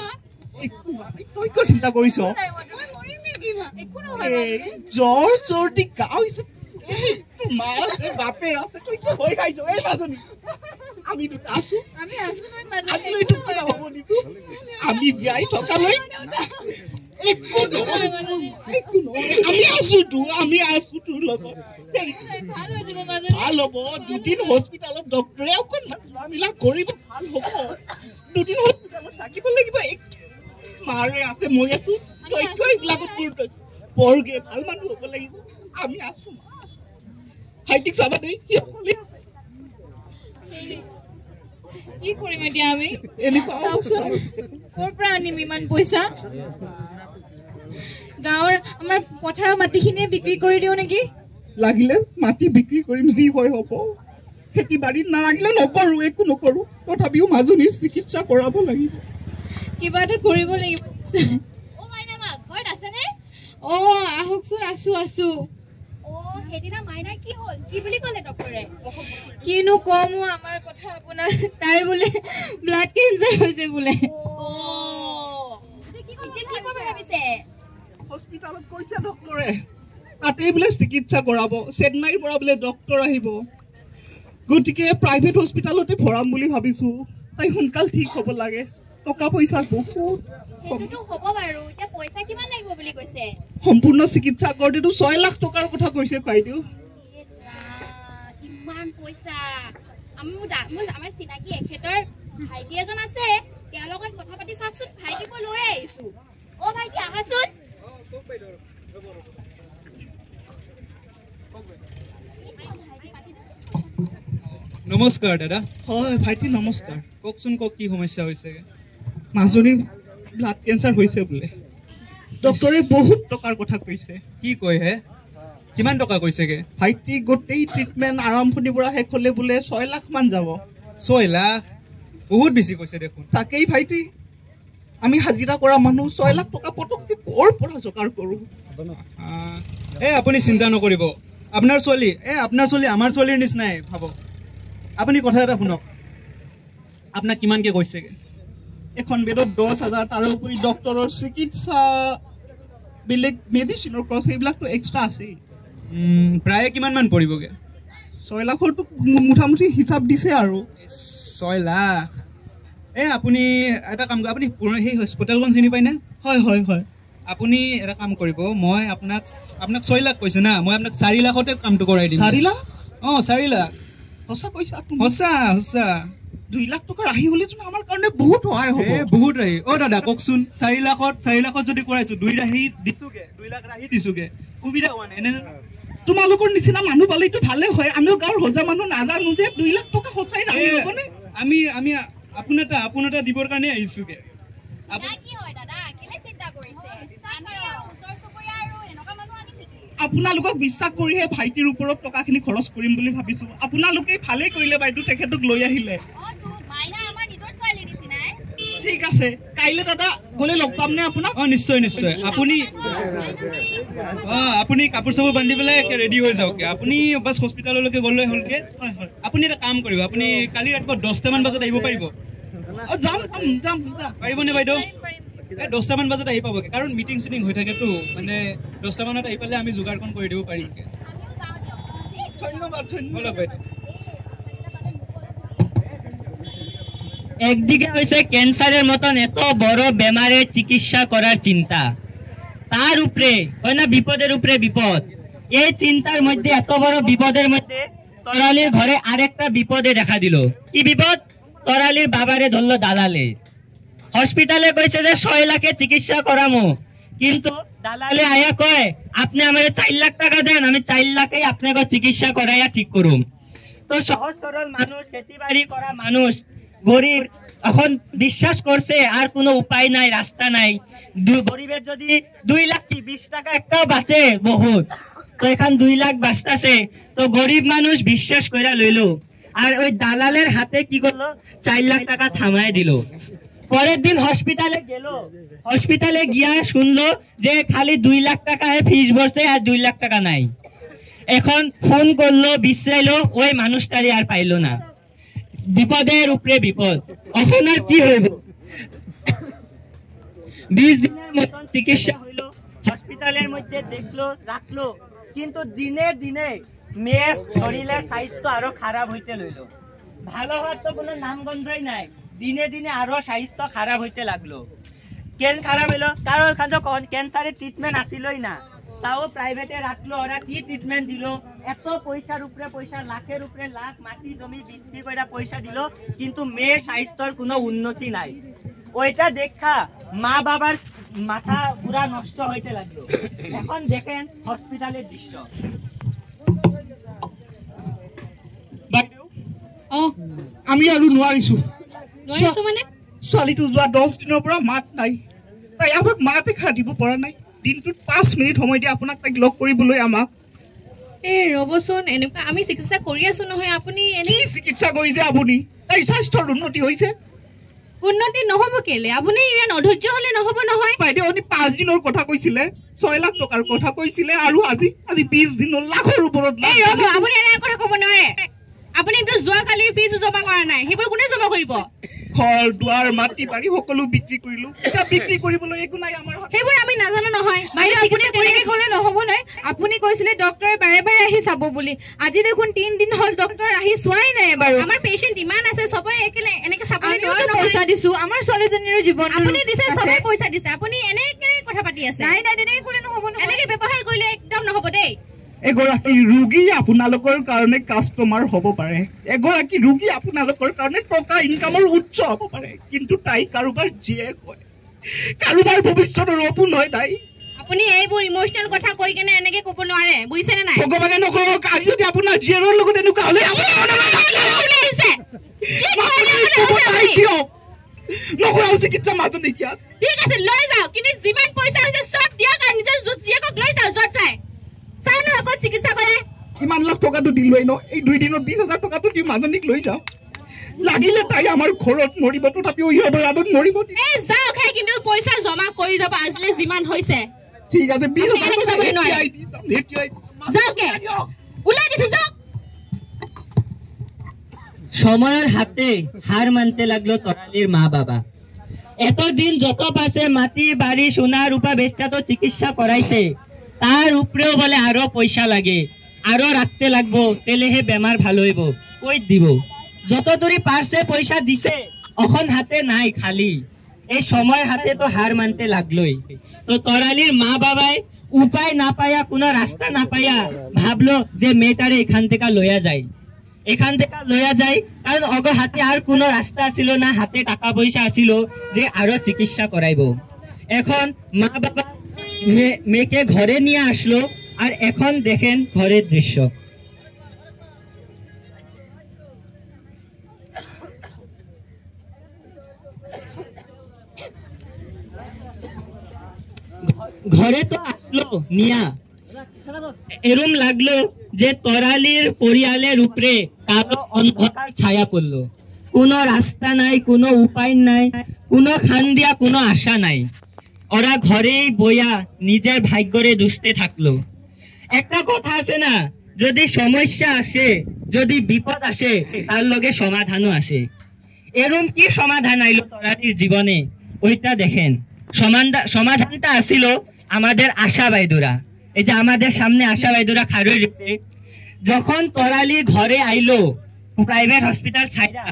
তই কিয় চিন্তা কৰিছ জ্বৰ চৰ্দি কাহ হৈছে মা আছে বাপেৰ আছে তই কি ভয় খাইছ এই মাজনী আমি দুটা আছো আমি জীয়াই থকালৈ আমি আছো তোৰ লগত ভাল হ'ব দুদিন হস্পিটালত ডক্টৰে অকণমান চোৱা মিলা কৰিব ভাল হ'ব দুদিন হস্পিটালত থাকিব লাগিব মাৰে আছে মই আছো তই কিয় এইবিলাকত গুৰুত্ব পঢ়গে ভাল মানুহ হ'ব লাগিব আমি আছো ভাইটিক চাবা দেই কি কৰিম এতিয়া আমি ক'ৰ পৰা আনিম ইমান পইচা গাঁৱৰ আমাৰ পথাৰৰ মাটিখিনিয়ে বিক্ৰী কৰি দিওঁ নেকি লাগিলে মাটি বিক্ৰী কৰিম যি হয় হ'ব খেতি বাৰীত নালাগিলে নকৰো একো নকৰো তথাপিও মাজনীৰ চিকিৎসা কৰাব লাগিব কিবা এটা কৰিব লাগিব আহকচোন আছো সেইদিনা মাইনাৰ কি হ'ল কি বুলি ক'লে ডক্টৰে কিনো কম আমাৰ কথা আপোনাৰ তাইৰ বোলে ব্লাড কেঞ্চাৰ হৈছে বোলে হস্পিটালত কৈছে ডক্টৰে তাতেই বোলে চিকিৎসা কৰাব চেন্নাইৰ পৰা বোলে ডক্টৰ আহিব গতিকে প্ৰাইভেট হস্পিটালতে ভৰাম বুলি ভাবিছো তাই সোনকাল ঠিক হ'ব লাগে টকা পইচা বহুত সম্পূৰ্ণ চিকিৎসা কৰোঁতেতো 6 লাখ টকাৰ কথা কৈছে বাইদেউ ইমান পইচা আমাৰ চিনাকি এখেতৰ ভাইটি এজন আছে তেওঁৰ লগত কথা পাতি চাওকচোন ভাইটিক মই লৈ আহিছো ভাইটি আহাচোন নমস্কাৰ দাদা হয় ভাইটি নমস্কাৰ কওকচোন কি সমস্যা হৈছে মাজনীৰ ব্লাড কেঞ্চাৰ হৈছে বোলে ডক্টৰে বহুত টকাৰ কথা কৈছে কি কয় হে কিমান টকা কৈছেগে ভাইটি গোটেই ট্ৰিটমেণ্ট আৰম্ভণিৰ পৰা শেষ হ'লে বোলে 6 লাখ মান যাব 6 লাখ বহুত বেছি কৈছে দেখোন তাকেই ভাইটি আমি হাজিৰা কৰা মানুহ 6 লাখ টকা পটককে ক'ৰ পৰা যোগাৰ কৰোঁ আপুনি চিন্তা নকৰিব আপোনাৰ ছোৱালী আমাৰ ছোৱালীৰ নিচিনাই ভাবক আপুনি কথা এটা শুনক আপোনাক কিমানকে কৈছেগে এখন বেডত 10,000 তাৰ উপৰি ডক্টৰৰ চিকিৎসা বেলেগ মেডিচিনৰ খৰচ এইবিলাকতো এক্সট্ৰা আছেই প্ৰায় কিমান মান পৰিবগে 6 লাখৰটো মোটামুটি হিচাপ দিছে আৰু 6 লাখ আপুনি এটা কাম কৰিব, আপুনি সেই হস্পিটেলখন চিনি পায়নে? হয় হয় হয়। আপুনি এটা কাম কৰিব, মই আপোনাক 6 লাখ কৈছোঁ না, মই আপোনাক 4 লাখতে কামটো কৰাই দিম। 4 লাখ? 4 লাখ। সঁচা কৈছা? সঁচা সঁচা। 2 লাখ টকা ৰাহি হ'লেচোন আমাৰ কাৰণে বহুত সহায় হ'ব। বহুত ৰাহি। দাদা কওকচোন, 4 লাখত যদি কৰাইছোঁ, 2 ৰাহি দিছোগে, 2 লাখ ৰাহি দিছোগে, সুবিধা হোৱা নাই এনে? তোমালোকৰ নিচিনা মানুহ পালেতো ভালে হয়। আমিও গাঁৱৰ সজা মানুহ নাজানো যে 2 লাখ টকা সঁচাই ৰাহি হ'বনে? আমি আপোনাৰ দিবৰ কাৰণে আহিছোগে। আপোনালোকক বিশ্বাস কৰিহে ভাইটিৰ ওপৰত টকাখিনি খৰচ কৰিম বুলি ভাবিছো। আপোনালোকে ভালেই কৰিলে বাইদেউ, তেখেতক লৈ আহিলে। ঠিক আছে, কাইলৈ দাদা গ'লে লগ পাম নে আপোনাক? নিশ্চয় নিশ্চয়। আপুনি কাপোৰ চাপোৰ বান্ধি পেলাই ৰেডি হৈ যাওক। আপুনি বাছ হস্পিটেললৈকে গ'লে হ'লগে। আপুনি এটা কাম কৰিব, আপুনি কালি ৰাতিপুৱা 10টামান বজাত আহিব পাৰিব? যাম। পাৰিবনে বাইদেউ? 10টামান বজাত আহি পাবগে, কাৰণ মিটিং চিটিং হৈ থাকেতো, মানে 10টামানত আহি পালে আমি যোগাৰখন কৰি দিব পাৰিম। ধন্যবাদ ধন্যবাদ বাইদেউ। একদিকে হয়েছে ক্যান্সারের মতন এত বড় বেমারের চিকিৎসা করার চিন্তা, তার উপরে হয় না বিপদের উপরে বিপদ। এই চিন্তার মধ্যে, এত বড় বিপদের মধ্যে তরালির ঘরে আরেকটা বিপদে দেখা দিল। কি বিপদ? তরালির বাবারে ধরলো দালালে। হসপিটালে কইছে যে 6 লাখে চিকিৎসা করামো, কিন্তু দালালে আয়া কয় আপনি আমারে 4 লাখ টাকা দেন, আমি 4 লাখেই আপনাকে চিকিৎসা করাইয়া ঠিক করুম। তো সহজ সরল মানুষ, খেতি বাড়ি করা মানুষ, গরিব এখন বিশ্বাস করছে আর কোনো উপায় নাই, রাস্তা নাই। গরিবের যদি 2 লাখ কি 20 টাকা একটাও বাঁচে বহুত, তো এখান 2 লাখ বাঁচতেছে, তো গরিব মানুষ বিশ্বাস করে লইলো। আর ওই দালালের হাতে কি করলো, 4 লাখ টাকা থামায় দিল। পরের দিন হসপিটালে গেল, হসপিটালে গিয়া শুনলো যে খালি 2 লাখ টাকা ফিস ভরছে আর 2 লাখ টাকা নাই। এখন ফোন করলো, বিশ্রাইলো, ওই মানুষটারে আর পাইলো না। বিপদের উপরে বিপদ। এখন আর কি হইব? 20 দিনের মতন চিকিৎসা হইলো, হসপিটালের মধ্যে দেখলো রাখলো, কিন্তু দিনে দিনে মেয়ের শরীরের স্বাস্থ্য আরো খারাপ হইতে লইলো। ভালো হওয়ার তো কোনো নামগন্ধই নাই, দিনে দিনে আরো স্বাস্থ্য খারাপ হইতে লাগলো। কেন খারাপ হইলো? কারণ ওখানে ক্যান্সারের ট্রিটমেন্ট আসিলই না, তাও প্রাইভেটে রাখলো। ওরা কি ট্রিটমেন্ট দিল? এত পয়সার উপরে পয়সা, লাখের উপরে লাখ, মাটি জমি বিক্রি করে পয়সা দিল, কিন্তু মেয়ের স্বাস্থ্যর কোনো উন্নতি নাই। ওইটা দেখা মা বাবার মাথা পুরা নষ্ট হইতে লাগলো। এখন দেখেন হসপিটালের দৃশ্য। আমি আৰু নোৱাৰিছো মানে ছোৱালীটো যোৱা 10 দিনৰ পৰা মাত নাই, তাই আমাক মাত এষাৰ দিব পৰা নাই। দিনটোত 5 মিনিট সময় দিয়ে আপোনাক তাইক লগ কৰিবলৈ আমাক। ৰবচোন, এনেকুৱা আমি চিকিৎসা কৰি আছো নহয়, আপুনি কি চিকিৎসা কৰিছে আপুনি? তাইৰ স্বাস্থ্যৰ উন্নতি হৈছে? উন্নতি নহব কেলে? আপুনি ইমান অধৈৰ্য হলে নহব নহয়। বাইদেউ আপুনি 5 দিনৰ কথা কৈছিলে, 6 লাখ টকাৰ কথা কৈছিলে, আৰু আজি 20 দিনৰ লাখৰ ওপৰত। আপুনি এনে কথা কব নোৱাৰে। আপুনি যোৱা কালিৰ ফিজ জমা কৰা নাই, সেইবোৰ কোনে জমা কৰিব? ঘৰ দুৱাৰ মাটি বাৰী সকলো বিক্ৰী কৰিলো, এতিয়া বিক্ৰী কৰিবলৈ একো নাই আমাৰ। সেইবোৰ আমি নাজানো নহয়। বাইদেউ আপুনি তেনেকৈ ক'লে নহব নহয়। আপুনি কৈছিলে ডক্টৰে বাৰে বাৰে আহি চাব বুলি, আজি দেখোন 3 দিন হ'ল ডক্টৰ আহি চোৱাই নাই বাৰু। আমাৰ পেশেন্ট ইমান আছে, সবে এনেকে চাবলৈ নোৱাৰে নহয়। পইচা দিছো, আমাৰ ছোৱালীজনীৰ জীৱন আপুনি দিছে, সবে পইচা দিছে, আপুনি এনেকে কথা পাতি আছে। নাই নাই, তেনেকে ক'লে নহব নহয়, এনেকে ব্যৱহাৰ কৰিলে একদম নহব দেই। এগৰাকী ৰোগী আপোনালোকৰ কাৰণে কাষ্টমাৰ হ'ব পাৰে, এগৰাকী ৰোগী আপোনালোকৰ কাৰণে টকা ইনকামৰ উৎস হ'ব পাৰে, কিন্তু তাই কাৰোবাৰ জীয়েক হয়, কাৰোবাৰ ভৱিষ্যতৰ সপোন হয় তাই। আপুনি এইবোৰ ইমোশনেল কথা কৈ কেনে এনেকে ক'ব নোৱাৰে, বুজিছে নে নাই? ভগৱানে নকৰক, আজি যদি আপোনাৰ জীয়েৰৰ লগত এনেকুৱা হ'লে নকৰাও চিকিৎসা মাজনী কিয়? ঠিক আছে লৈ যাওক, কিন্তু যিমান পইচা হৈছে চব দিয়ক আৰু নিজৰ জীয়েকক লৈ যাওক য'ত চাই। চাই নহয় ক'ত চিকিৎসা কৰে। ইমান লাখ টকাটো দিলোৱেই ন, এই 2 দিনত 20,000 টকাটো দি মাজনীক লৈ যাওক। লাগিলে তাই আমাৰ ঘৰত মৰিব, তথাপিও ইহঁতৰ আগত মৰিব। এই যাওক, কিন্তু পইচা জমা কৰি যাব আজিলৈ যিমান হৈছে। ঠিক আছে, 20,000 ওলাই দিছো যাওক। সময়ের হাতে হার মানতে লাগলো তরালির মা বাবা। এতদিন যত পাশে মাটি বাড়ি সোনা রূপা বেচা তো চিকিৎসা করাইছে, তার উপরেও বলে আরো পয়সা লাগে, আরো রাখতে লাগবো, তেলেহে বেমার ভালো হইব। কই দিব? যত দূরি পারছে পয়সা দিছে, এখন হাতে নাই খালি, এই সময়ের হাতে তো হার মানতে লাগলোই। তো তরালির মা বাবাই উপায় না পাইয়া, কোনো রাস্তা না পাইয়া ভাবলো যে মেয়েটারে এখান থেকে লইয়া যায়, কারণ অগ হাতে আর কোনো রাস্তা ছিল না, হাতে টাকা পয়সা আছিল যে আরো চিকিৎসা করাইব। এখন মা বাবা মেয়েকে ঘরে নিয়ে আসলো, আর এখন দেখেন ঘরের দৃশ্য। ঘরে তো আসলো নিয়া, এরম লাগলো যে তরালির পরিয়ালের উপরে কালো অন্ধকার ছায়া পড়লো। কোনো রাস্তা নাই, কোনো উপায় নাই, কোনো খান দিয়া কোনো আশা নাই। ওরা ঘরেই বইয়া নিজের ভাগ্যরে দুষতে থাকলো। একটা কথা আছে না, যদি সমস্যা আসে, যদি বিপদ আসে, তার লগে সমাধানও আসে। এরম কি সমাধান আইলো তরালির জীবনে, ওইটা দেখেন। সমাধানটা আসিল আমাদের আশা বাইদুরা। এই যে আমাদের সামনে আশা বাইদুরা খাড়ে রয়েছে। যখন তরালি ঘরে আইলো প্রাইভেট হসপিটাল ছাইরা,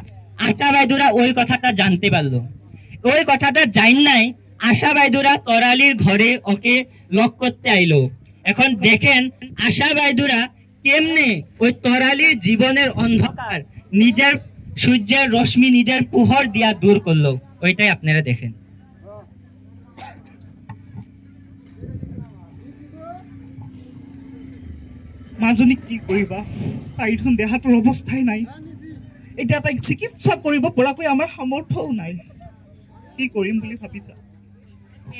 আশা বাইদুরা ওই কথাটা জানতে পারলো। ওই কথাটা জান নাই, আশা বাইদুরা তরালির ঘরে ওকে লক করতে আইলো। এখন দেখেন আশা বাইদুরা কেমনে ওই তরালির জীবনের অন্ধকার নিজের সূর্যের রশ্মি, নিজের পুহর দিয়া দূর করলো। ওইটাই আপনারা দেখেন। মাজনীক কি কৰিবা, তাইৰচোন দেহাটোৰ অৱস্থাই নাই। এতিয়া তাইক চিকিৎসা কৰিব পৰাকৈ আমাৰ সামৰ্থ্যও নাই। কি কৰিম বুলি ভাবিছা?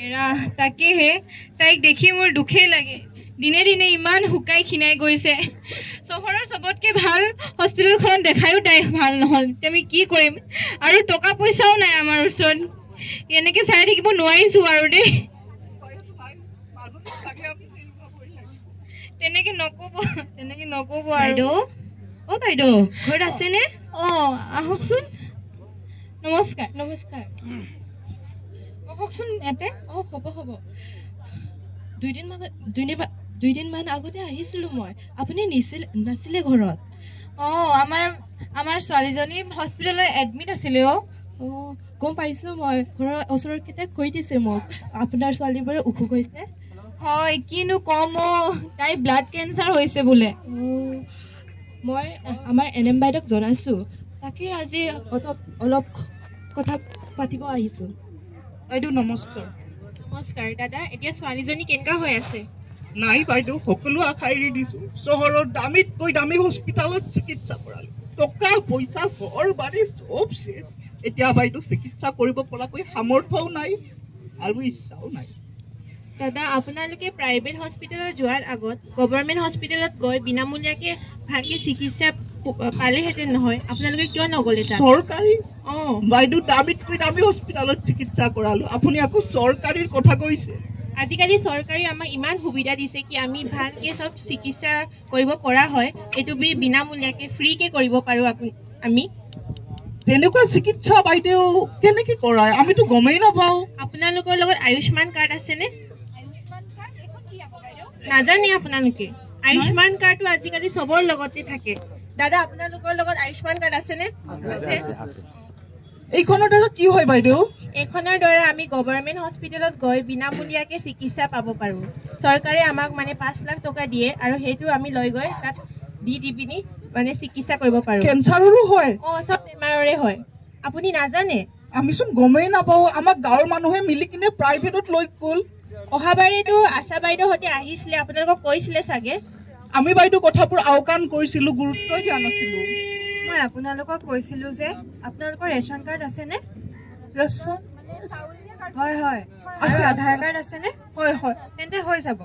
এৰা তাকেহে, তাইক দেখি মোৰ দুখেই লাগে। দিনে দিনে ইমান শুকাই ক্ষীণাই গৈছে। চহৰৰ চবতকৈ ভাল হস্পিটেলখনত দেখায়ো তাই ভাল নহ'ল। আমি কি কৰিম, আৰু টকা পইচাও নাই আমাৰ ওচৰত। এনেকৈ চাই থাকিব নোৱাৰিছোঁ আৰু দেই। তেনেকে নক'ব বাইদেউ। অ বাইদেউ ঘৰত আছেনে? আহকচোন। নমস্কাৰ। কওকচোন ইয়াতে। হ'ব। দুইদিনমান আগতে আহিছিলোঁ মই, আপুনি নাছিলে ঘৰত? আমাৰ ছোৱালীজনী হস্পিটেলত এডমিট আছিলে। গম পাইছোঁ মই, ঘৰৰ ওচৰৰ কেইটাক কৈ দিছে মোক আপোনাৰ ছোৱালীবোৰে অসুখ হৈছে। হয়, কিনো কম, তাই ব্লাড কেঞ্চাৰ হৈছে বোলে। মই আমাৰ NM বাইদেউক জনাইছোঁ, তাকে আজি অলপ কথা পাতিব আহিছোঁ। বাইদেউ নমস্কাৰ। নমস্কাৰ দাদা। এতিয়া ছোৱালীজনী কেনেকুৱা হৈ আছে? নাই বাইদেউ, সকলো আশা এৰি দিছোঁ। চহৰৰ দামীতকৈ দামী হস্পিটালত চিকিৎসা কৰালোঁ, টকা পইচা ঘৰ বাৰী চব শেষ। এতিয়া বাইদেউ চিকিৎসা কৰিব পৰাকৈ সামৰ্থ্যও নাই আৰু ইচ্ছাও নাই। দাদা আপোনালোকে প্ৰাইভেট হস্পিটেলত যোৱাৰ আগত গভৰ্ণমেণ্ট হস্পিটেলত গৈ বিনামূলীয়াকৈ ভালকৈ চিকিৎসা পালেহেঁতেন নহয়, আপোনালোকে কিয় নগ'লে? চৰকাৰী? বাইদেউ দামীতকৈ দামী হস্পিটালত চিকিৎসা কৰালোঁ, আপুনি আকৌ চৰকাৰীৰ কথা কৈছে। আজিকালি চৰকাৰে আমাক ইমান সুবিধা দিছে কি আমি ভালকৈ চব চিকিৎসা কৰিব পৰা হয়। এইটো বিনামূলীয়াকৈ ফ্ৰীকৈ কৰিব পাৰোঁ আমি। তেনেকুৱা চিকিৎসা বাইদেউ কেনেকৈ কৰায়, আমিতো গমেই নাপাওঁ। আপোনালোকৰ লগত আয়ুষ্মান কাৰ্ড আছেনে? নাজানে আপোনালোকে? আয়ুষ্মান কাৰ্ডটো আজিকালি চবৰ লগতে থাকে। দাদা আপোনালোকৰ লগত আয়ুষ্মান কাৰ্ড আছেনে? এইখনৰ দ্বাৰা কি হয় বাইদেউ? এইখনৰ দ্বাৰা আমি গভৰ্ণমেণ্ট হস্পিটেলত গৈ বিনামূলীয়াকৈ চিকিৎসা পাব পাৰোঁ। চৰকাৰে আমাক 5 লাখ টকা দিয়ে, আৰু সেইটো আমি লৈ গৈ তাত দি পিনি চিকিৎসা কৰিব পাৰোঁ। কেঞ্চাৰৰো হয়? চব বেমাৰৰে হয়। আপুনি নাজানে? আমিচোন গমেই নাপাওঁ, আমাক গাঁৱৰ মানুহে মিলি কিনে প্ৰাইভেটত লৈ গ'ল। অহাবাৰেতো আশা বাইদেউহঁতে আহিছিলে, আপোনালোকক কৈছিলে চাগে। আমি বাইদেউ কথাবোৰ আওকাণ কৰিছিলোঁ, গুৰুত্বই দিয়া নাছিলোঁ। মই আপোনালোকক কৈছিলোঁ যে আপোনালোকৰ ৰেচন কাৰ্ড আছেনে? ৰেচন? হয়। আৰু আধাৰ কাৰ্ড আছেনে? হয়। তেন্তে হৈ যাব।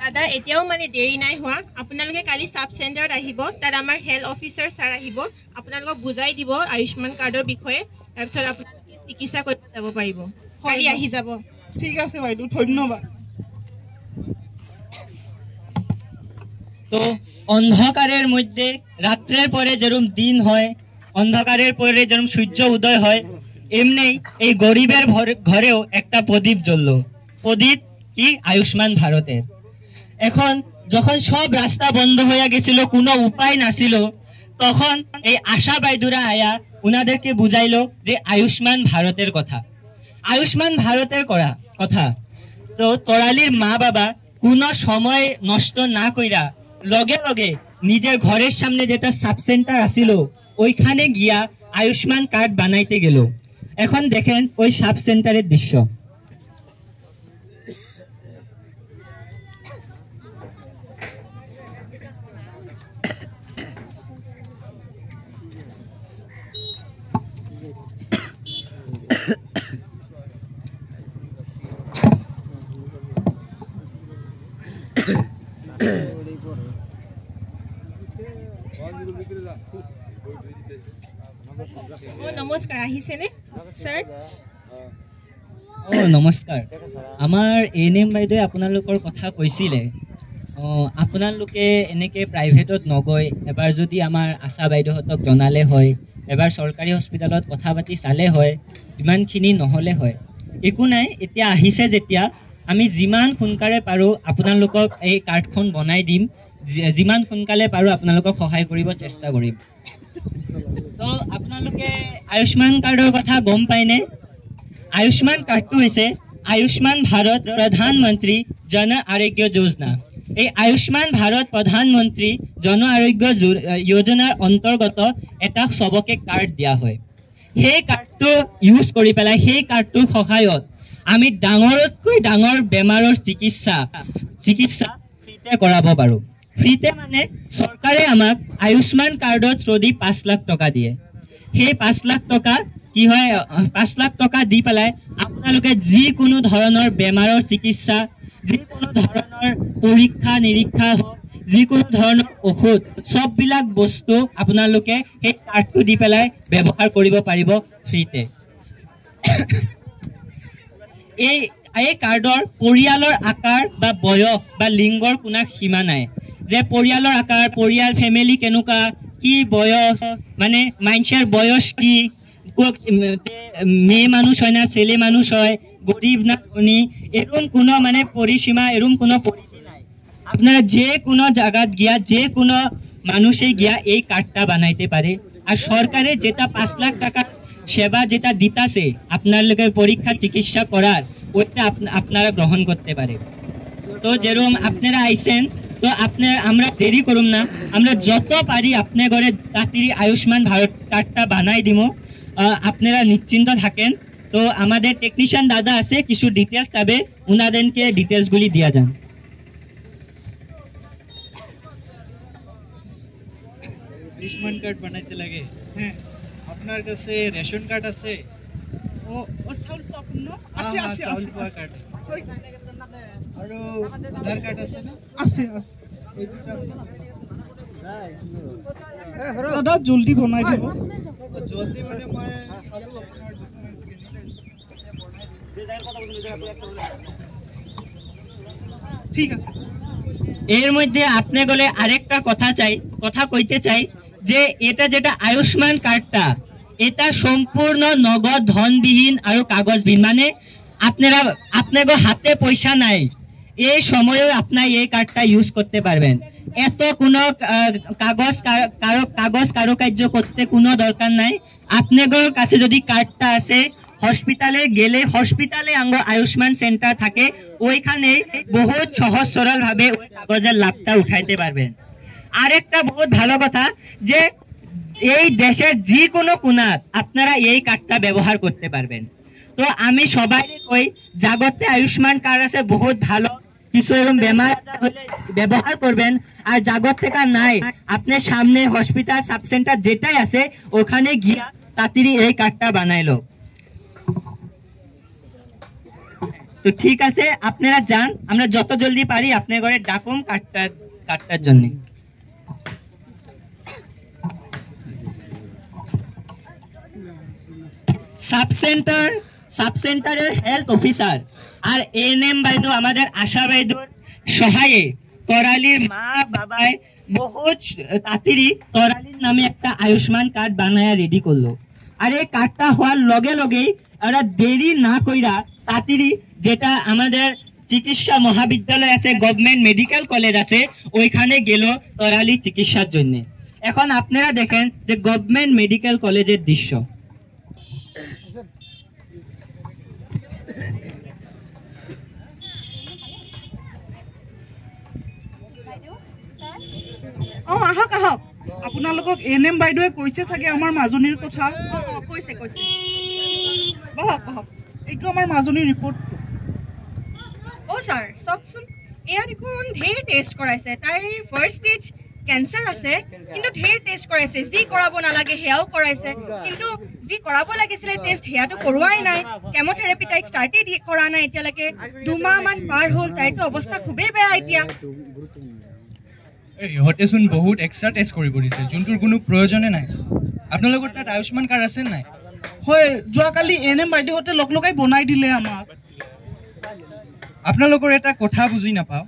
দাদা এতিয়াও দেৰি নাই হোৱা। আপোনালোকে কালি চাব চেণ্টাৰত আহিব, তাত আমাৰ হেল্থ অফিচাৰ ছাৰ আহিব, আপোনালোকক বুজাই দিব আয়ুষ্মান কাৰ্ডৰ বিষয়ে। তাৰপিছত আপোনালোকে চিকিৎসা কৰিব যাব পাৰিব। কালি আহি যাব। ঠিক আছে বাইদেউ, ধন্যবাদ। তো অন্ধকারের মধ্যে রাত্রের পরে যেরকম দিন হয়, অন্ধকারের পরে যেরকম সূর্য উদয় হয়, এমনি এই গরিবের ঘরেও একটা প্রদীপ জ্বললো। প্রদীপ কি? আয়ুষ্মান ভারতের। এখন যখন সব রাস্তা বন্ধ হয়ে গেছিল, কোনো উপায় নাছিল, তখন এই আশা বাইদুরা আয়া ওনাদেরকে বুঝাইলো যে আয়ুষ্মান ভারতের কথা। আয়ুষ্মান ভারতের কথা তো তরালির মা বাবা কোনো সময় নষ্ট না কইরা লগে লগে নিজের ঘরের সামনে যেটা সাব সেন্টার আছিল ওইখানে গিয়া আয়ুষ্মান কার্ড বানাইতে গেল। এখন দেখেন ওই সাব সেন্টারের দৃশ্য। নমস্কাৰ, আহিছেনে ছাৰ? নমস্কাৰ। আমাৰ এএনএম বাইদেৱে আপোনালোকৰ কথা কৈছিলে। আপোনালোকে এনেকৈ প্ৰাইভেটত নগৈ এবাৰ যদি আমাৰ আশা বাইদেউহঁতক জনালে হয়, এবাৰ চৰকাৰী হস্পিটেলত কথা পাতি চালে হয়, ইমানখিনি নহ'লে হয়। একো নাই, এতিয়া আহিছে যেতিয়া আমি যিমান সোনকালে পাৰোঁ আপোনালোকক এই কাৰ্ডখন বনাই দিম, যিমান সোনকালে পাৰোঁ আপোনালোকক সহায় কৰিব চেষ্টা কৰিম। তো আপোনালোকে আয়ুষ্মান কাৰ্ডৰ কথা গম পায়নে? আয়ুষ্মান কাৰ্ডটো হৈছে আয়ুষ্মান ভাৰত প্ৰধানমন্ত্ৰী জন আৰোগ্য যোজনা। এই আয়ুষ্মান ভাৰত প্ৰধানমন্ত্ৰী জন আৰোগ্য যোজনাৰ অন্তৰ্গত এটা চবকে কাৰ্ড দিয়া হয়। সেই কাৰ্ডটো ইউজ কৰি পেলাই সেই কাৰ্ডটোৰ সহায়ত আমি ডাঙৰতকৈ ডাঙৰ বেমাৰৰ চিকিৎসা ফ্ৰীতে কৰাব পাৰোঁ। ফ্ৰীতে মানে চৰকাৰে আমাক আয়ুষ্মান কাৰ্ডৰ থ্ৰুদি 5 লাখ টকা দিয়ে। সেই 5 লাখ টকা কি হয়, 5 লাখ টকা দি পেলাই আপোনালোকে যিকোনো ধৰণৰ বেমাৰৰ চিকিৎসা, যিকোনো ধৰণৰ পৰীক্ষা নিৰীক্ষা হওক, যিকোনো ধৰণৰ ঔষধ, চববিলাক বস্তু আপোনালোকে সেই কাৰ্ডটো দি পেলাই ব্যৱহাৰ কৰিব পাৰিব ফ্ৰীতে। এই কাৰ্ডৰ পৰিয়ালৰ আকাৰ বা বয়স বা লিংগৰ কোনো সীমা নাই, যে পৰিয়ালৰ আকাৰ, পৰিয়াল ফেমিলি কেনেকুৱা, কি বয়স, মানে মানুষের বয়স কি, মেয়ে মানুষ হয় না ছেলে মানুষ হয়, গরিব না ধনী, এরকম কোনো মানে পরিসীমা, এরকম কোনো পরিধি নাই। আপনারা যে কোনো জায়গাত গিয়া যে কোনো মানুষে গিয়া এই কার্ডটা বানাইতে পারে। আর সরকারে যেটা 5 লাখ টাকা সেবা যেটা দিতাছে আপনাদেরকে পরীক্ষা চিকিৎসা করার, ওইটা আপনারা গ্রহণ করতে পারে। তো যেরকম আপনারা আইছেন, তো আমরা দেরি করুম না, আমরা যত পারি আপনার ঘরে তাড়াতাড়ি আয়ুষ্মান ভারত কার্ডটা বানাই দিব। আপনারা নিশ্চিন্ত থাকেন। তো আমাদের টেকনিশিয়ান দাদা আছে, কিছু ডিটেলস পাবে, ওনাদেরকে ডিটেলসগুলি দিয়া যান। আয়ুষ্মান কার্ড বানাইতে লাগে, হ্যাঁ আপনার কাছে রেশন কার্ড আছে? ও চাউল পাপন আছে আছে চাউল পাওয়া কার্ড আর আধার কার্ড আছে না? আছে আছে। দাদা জলদি বনাই দিব। জলদি মানে মই চালু আপনার ডকুমেন্টস কে ঠিক আছে। এর মধ্যে আপনি গলে আরেকটা কথা কইতে চাই যে এটা যেটা আয়ুষ্মান কার্ডটা, এটা সম্পূর্ণ নগদ ধনবিহীন আর কাগজবিহীন, মানে আপনার হাতে পয়সা নাই এই সময়েও আপনার এই কার্ডটা ইউজ করতে পারবেন। এত কোনো কাগজ কারুকার্য করতে কোনো দরকার নাই। আপনার কাছে যদি কার্ডটা আছে, হসপিটালে গেলে হসপিটালে আয়ুষ্মান সেন্টার থাকে, ওইখানে বহুত সহজ সরল ভাবে ওই কাগজের লাভটা উঠাইতে পারবেন। আরেকটা বহুত ভালো কথা যে এই দেশের যে কোনো কোণাত আপনারা এই কার্ডটা ব্যবহার করতে পারবেন। তো আমি সবাই কই জাগতে আয়ুষ্মান কার্ড আছে বহুত ভালো, কিছু এরকম বেমার হলে ব্যবহার করবেন। আর জাগত থেকে নাই, আপনার সামনে হসপিটাল সাব সেন্টার যেটাই আছে ওখানে গিয়া তাড়াতাড়ি এই কার্ডটা বানাইলো। তো ঠিক আছে, আপনারা যান, আমরা যত জলদি পারি আপনার ঘরে ডাকুম কার্ডটার জন্য। সাব সেন্টারের হেলথ অফিসার আর এএনএম বাইদু আমাদের আশা বাইদুর সহায়ে তরালির মা বাবায় বহুত তাড়াতাড়ি তরালির নামে একটা আয়ুষ্মান কার্ড বানায় রেডি করলো। আর এই কার্ডটা হওয়ার লগে লগেই ওরা দেরি না কইরা তাড়াতাড়ি যেটা আমাদের চিকিৎসা মহাবিদ্যালয় আছে, গভর্নমেন্ট মেডিকেল কলেজ আছে, ওইখানে গেল তরালি চিকিৎসার জন্য। এখন আপনারা দেখেন যে গভর্নমেন্ট মেডিকেল কলেজের দৃশ্য। আহক আহক, আপোনালোকক এএনএম বাইদেৱে কৈছে চাগে আমাৰ মাজনীৰ কথা। কৈছে কৈছে। বহক বহক, এইটো আমাৰ মাজনীৰ ৰিপৰ্ট। ছাৰ চাওকচোন, এয়া দেখোন ঢেৰ টেষ্ট কৰাইছে। তাইৰ ফাৰ্ষ্ট ষ্টেজ কেঞ্চাৰ আছে, কিন্তু ঢেৰ টেষ্ট কৰাইছে। যি কৰাব নালাগে সেয়াও কৰাইছে, কিন্তু যি কৰাব লাগিছিলে টেষ্ট সেয়াটো কৰোৱাই নাই। কেম'থেৰাপি তাইক ষ্টাৰ্টেই কৰা নাই এতিয়ালৈকে। 2 মাহমান পাৰ হ'ল, তাইৰতো অৱস্থা খুবেই বেয়া এতিয়া। ইহঁতেচোন বহুত এক্সট্ৰা টেষ্ট কৰিব দিছে, যোনটোৰ কোনো প্ৰয়োজনে নাই। আপোনালোকৰ তাত আয়ুষ্মান কাৰ্ড আছে নাই? হয়, যোৱাকালি এএনএম বাইদেউহঁতে লগ লগাই বনাই দিলে আমাক। আপোনালোকৰ এটা কথা বুজি নাপাওঁ,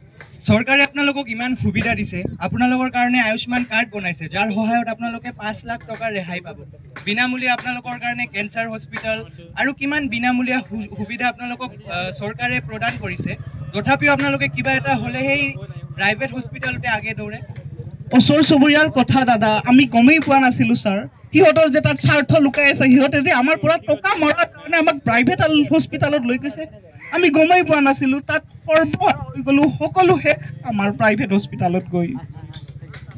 চৰকাৰে আপোনালোকক ইমান সুবিধা দিছে, আপোনালোকৰ কাৰণে আয়ুষ্মান কাৰ্ড বনাইছে, যাৰ সহায়ত আপোনালোকে 5 লাখ টকা ৰেহাই পাব। বিনামূলীয়া আপোনালোকৰ কাৰণে কেঞ্চাৰ হস্পিটেল আৰু কিমান বিনামূলীয়া সুবিধা আপোনালোকক চৰকাৰে প্ৰদান কৰিছে। তথাপিও আপোনালোকে কিবা এটা হ'লে সেই প্ৰাইভেট হস্পিটেলতে আগে দৌৰে। ওচৰ চুবুৰীয়াৰ কথা দাদা, আমি গমেই পোৱা নাছিলোঁ ছাৰ। সিহঁতৰ যে তাত স্বাৰ্থ লুকাই আছে, সিহঁতে যে আমাৰ পৰা টকা মৰাৰ কাৰণে আমাক প্ৰাইভেট হস্পিটেলত লৈ গৈছে, আমি গমেই পোৱা নাছিলোঁ। তাত সৰ্বহাৰা হৈ গ'লোঁ, সকলো শেষ আমাৰ প্ৰাইভেট হস্পিটেলত গৈ।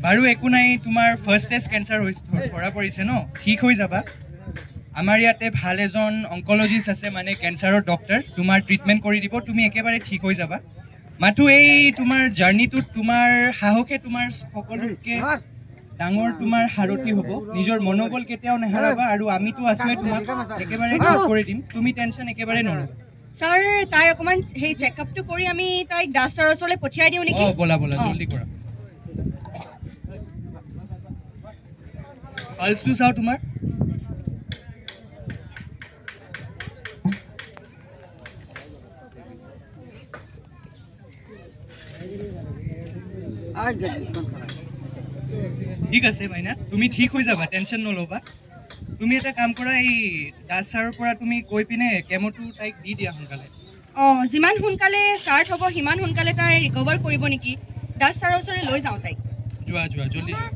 বাৰু একো নাই, তোমাৰ ফাৰ্ষ্ট ষ্টেজ কেঞ্চাৰ ধৰা পৰিছে ন, ঠিক হৈ যাবা। আমাৰ ইয়াতে ভাল এজন অংকলজিষ্ট আছে, মানে কেঞ্চাৰৰ ডক্টৰ, তোমাৰ ট্ৰিটমেণ্ট কৰি দিব, তুমি একেবাৰে ঠিক হৈ যাবা। মাথো এই তোমাৰ জাৰ্ণিটোত তোমাৰ সাহসে তোমাৰ সকলোতকৈ ডাঙৰ তোমাৰ সাৰথি হ'ব। নিজৰ মনোবল কেতিয়াও নেহেৰাবা, আৰু আমিতো আছোৱে তোমাক একেবাৰে ঠিক কৰি দিম, তুমি টেনশ্যন একেবাৰে নল'বা। ছাৰ, তাই অকণমান সেই চেকআপটো কৰি আমি তাইক দাস ছাৰৰ ওচৰলৈ পঠিয়াই দিওঁ নেকি? ব'লা ব'লা, জলদি কৰা। পালছটো চাওঁ তোমাৰ। ঠিক আছে মাইনা, তুমি ঠিক হৈ যাবা, টেনশ্যন নল'বা। তুমি এটা কাম কৰা, এই দাস ছাৰৰ পৰা তুমি কৈ পিনে কেমোটো তাইক দি দিয়া সোনকালে। যিমান সোনকালে ষ্টাৰ্ট হ'ব সিমান সোনকালে তাই ৰিকভাৰ কৰিব নেকি? দাস ছাৰৰ ওচৰলৈ লৈ যাওঁ তাইক। যোৱা যোৱা, জলদি যোৱা।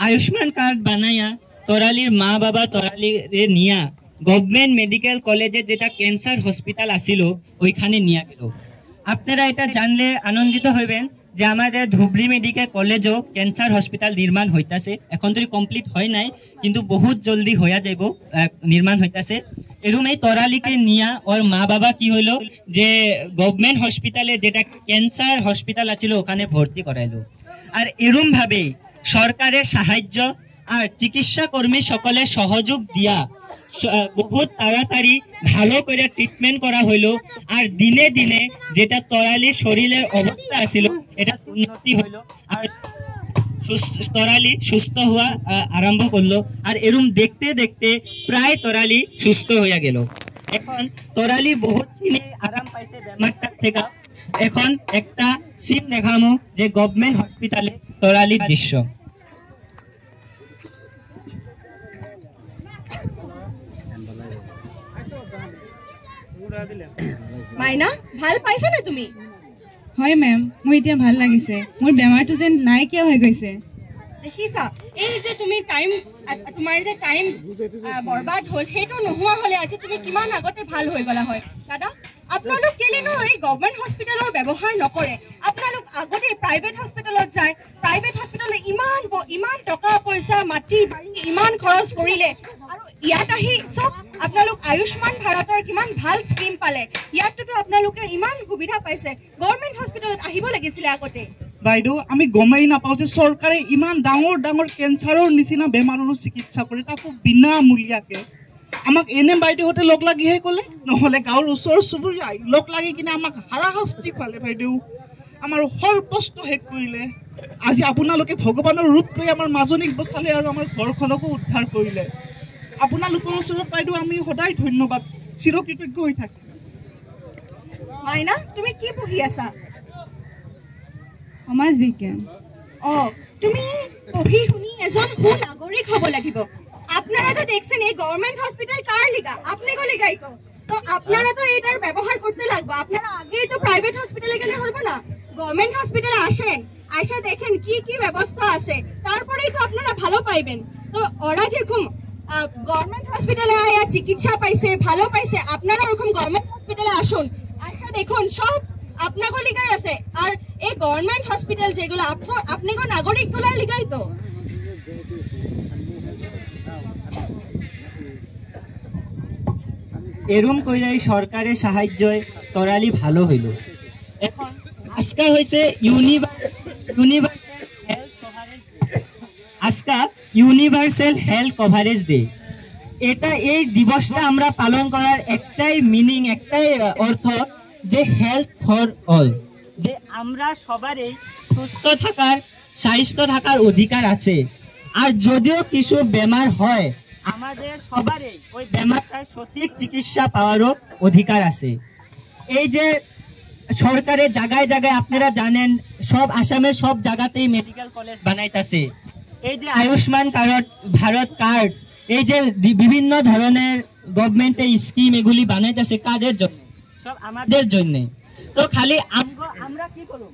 আয়ুষ্মান কার্ড বানাইয়া তরালির মা বাবা তরালিরে নিয়া গভর্নমেন্ট মেডিকেল কলেজে যেটা ক্যান্সার হসপিটাল আসিল ওইখানে নিয়ে গেল। আপনারা এটা জানলে আনন্দিত হইবেন যে আমাদের ধুবড়ি মেডিকেল কলেজও ক্যান্সার হসপিটাল নির্মাণ হইতাছে। এখন তো কমপ্লিট হয় নাই, কিন্তু বহুত জলদি হইয়া যাইব, নির্মাণ হইতাছে। এরকম এই তরালিকে নিয়া ওর মা বাবা কি হইলো যে গভর্নমেন্ট হসপিটালে যেটা ক্যান্সার হসপিটাল আছিল ওখানে ভর্তি করাইলো। আর এরকম ভাবে সরকারের সাহায্য আর চিকিৎসা কর্মী সকলের সহযোগ দিয়া বহুত তাড়াতাড়ি ভালো করে ট্রিটমেন্ট করা হইলো। আর দিনে দিনে যেটা তরালির শরীরের অবস্থা আছিল এটা উন্নতি হইলো, আর তরালি সুস্থ হওয়া আরম্ভ করলো। আর এরকম দেখতে দেখতে প্রায় তরালি সুস্থ হইয়া গেল। এখন তরালি বহুতখিনি আরাম পাইছে বেমারটার থেকে। এখন একটা সিন দেখামো যে গভর্নমেন্ট হসপিটালে তরালির দৃশ্য। মাইনা, ভাল পাইছা নে তুমি? হয় মেম, মোৰ এতিয়া ভাল লাগিছে। মোৰ বেমাৰটো যেন নাইকিয়া হৈ গৈছে। দেখিছা, এই যে তুমি তোমাৰ যে টাইম বৰবাদ হ'ল, সেইটো নোহোৱা হ'লে আজি তুমি কিমান আগতে ভাল হৈ গলা হয়। দাদা, আপোনালোক কেলেনো এই গভৰ্নমেণ্ট হস্পিটেলৰ ব্যৱহাৰ নকৰে? আপোনালোক আগতে প্ৰাইভেট হস্পিটেলত যায়, প্ৰাইভেট হস্পিটেলত ইমান টকা পইচা মাটি বাৰী ইমান খৰচ কৰিলে, আৰু ইয়াত আহি চব আপোনালোক আয়ুষ্মান ভাৰতৰ কিমান ভাল স্কিম পালে। ইয়াততো আপোনালোকে ইমান সুবিধা পাইছে, গভৰ্নমেণ্ট হস্পিটেলত আহিব লাগিছিলে আগতে। বাইদেউ, আমি গমেই নাপাওঁ যে চৰকাৰে ইমান ডাঙৰ ডাঙৰ কেঞ্চাৰৰ নিচিনা বেমাৰৰো চিকিৎসা কৰে, তাকো বিনামূলীয়াকৈ। আমাক এনে বাইদেউহঁতে লগ লাগিহে ক'লে, নহ'লে গাঁৱৰ ওচৰ চুবুৰীয়াই লগ লাগি কিনে আমাক হাৰাশাস্তি খুৱালে। বাইদেউ, আমাৰ সৰ্বস্ত শেষ কৰিলে। আজি আপোনালোকে ভগৱানৰ ৰূপ লৈ আমাৰ মাজনীক বচালে আৰু আমাৰ ঘৰখনকো উদ্ধাৰ কৰিলে। আপোনালোকৰ ওচৰত বাইদেউ আমি সদায় ধন্যবাদ, চিৰকৃতজ্ঞ হৈ থাকিম। মাইনা, তুমি কি পঢ়ি আছা? সমাজ বিজ্ঞান। তুমি পঢ়ি শুনি এজন সুনাগৰিক হ'ব লাগিব। আপনারা তো দেখছেন এই গভর্নমেন্ট হসপিটাল কার লিগা? আপনি কো লিগাই তো? তো আপনারা তো এটার ব্যবহার করতে লাগবে। আপনারা আগেই তো প্রাইভেট হসপিটালে গেলে হইব না, গভর্নমেন্ট হসপিটালে আসেন, আইসা দেখেন কি কি ব্যবস্থা আছে, তারপরেই তো আপনারা ভালো পাইবেন। তো ওরা যেরকম গভর্নমেন্ট হসপিটালে আয়া চিকিৎসা পাইছে, ভালো পাইছে, আপনারা ওরকম গভর্নমেন্ট হসপিটালে আসুন, আইসা দেখুন সব আপনাদের লিগাই আছে। আর এই গভর্নমেন্ট হসপিটাল যেগুলো আপনাদের নাগরিকগুলোর লিগাই তো। এরম কইরাই সরকারের সাহায্যে তরালি ভালো হইল। এখন আজকে হয়েছে ইউনিভার্সাল হেলথ কভারেজ ডে। এটা এই দিবসটা আমরা পালন করার একটাই মিনিং, একটাই অর্থ যে হেলথ ফর অল, যে আমরা সবারই সুস্থ থাকার, স্বাস্থ্য থাকার অধিকার আছে। আর যদিও কিছু বেমার হয়, আমাদের সবারই ওই বেমারটার সঠিক চিকিৎসা পাওয়ারও অধিকার আছে। এই যে সরকারের জায়গায় জায়গায় আপনারা জানেন, সব আসামের সব জায়গাতেই মেডিকেল কলেজ বানাইতেছে। এই যে আয়ুষ্মান ভারত কার্ড, এই যে বিভিন্ন ধরনের গভর্নমেন্টের স্কিম এগুলি বানাইতেছে কাদের জন্য? সব আমাদের জন্য। তো খালি আমরা কি করব?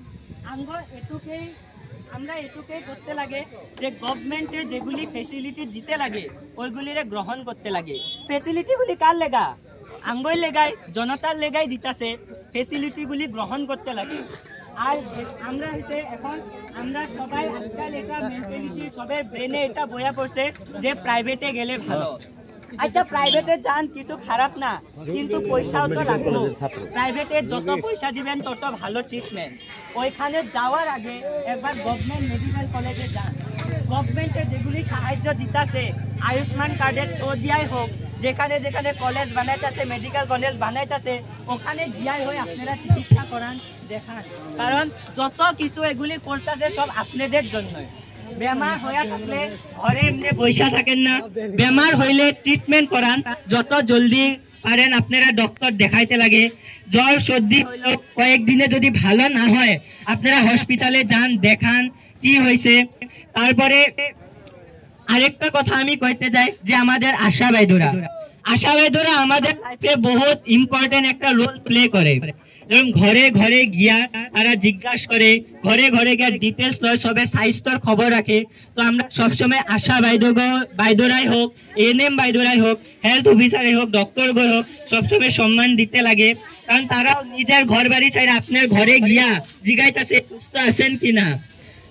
আমরা এটুকুই করতে লাগে যে গভর্নমেন্টে যেগুলি ফেসিলিটি দিতে লাগে ওইগুলিরে গ্রহণ করতে লাগে। ফেসিলিটিগুলি কার লেগা? আঙ্গই লেগাই, জনতার লেগাই দিতাছে, ফেসিলিটিগুলি গ্রহণ করতে লাগে। আর আমরা হইতে এখন আমরা সবাই আজকাল এটা মেন্টালিটি সবের ব্রেনে এটা বয়া পড়ছে যে প্রাইভেটে গেলে ভালো। আচ্ছা, প্রাইভেটে যান, কিছু খারাপ না, কিন্তু পয়সাও তো লাগবে। প্রাইভেটে যত পয়সা দিবেন তত ভালো ট্রিটমেন্ট। ওইখানে যাওয়ার আগে একবার গভর্নমেন্ট মেডিকেল কলেজে যান। গভর্নমেন্টে যেগুলি সাহায্য দিতেছে, আয়ুষ্মান কার্ডের থ্রু দিয়াই হোক, যেখানে যেখানে কলেজ বানাইতেছে, মেডিকেল কলেজ বানাইতেছে, ওখানে গিয়াই হয় আপনারা চিকিৎসা করান, দেখান। কারণ যত কিছু এগুলি করতেছে সব আপনাদের জন্যই। বেমার হয়ে থাকলে ঘরে এমনি পয়সা থাকেন না, বেমার হইলে ট্রিটমেন্ট করান, যত জলদি পারেন আপনারা ডক্টর দেখাইতে লাগে। জ্বর সর্দি হইলেও কয়েকদিনে যদি ভালো না হয় আপনারা হসপিটালে যান, দেখান কি হয়েছে। তারপরে আরেকটা কথা আমি কইতে চাই যে আমাদের আশা বাইদুরা আমাদের লাইফে বহুত ইম্পর্টেন্ট একটা রোল প্লে করে। যেমন ঘরে ঘরে গিয়া তারা জিজ্ঞাসা করে, ঘরে ঘরে গিয়া ডিটেলস লয়, সবে স্বাস্থ্যর খবর রাখে। তো আমরা সবসময় আশা বাইদরাই হোক, এএনএম বাইদরাই হোক, হেলথ অফিসারে হোক, ডক্টর গো হোক, সবসময় সম্মান দিতে লাগে। কারণ তারাও নিজের ঘর বাড়ি চাই আপনার ঘরে গিয়া জিগাইতাছে সুস্থ আছেন কিনা।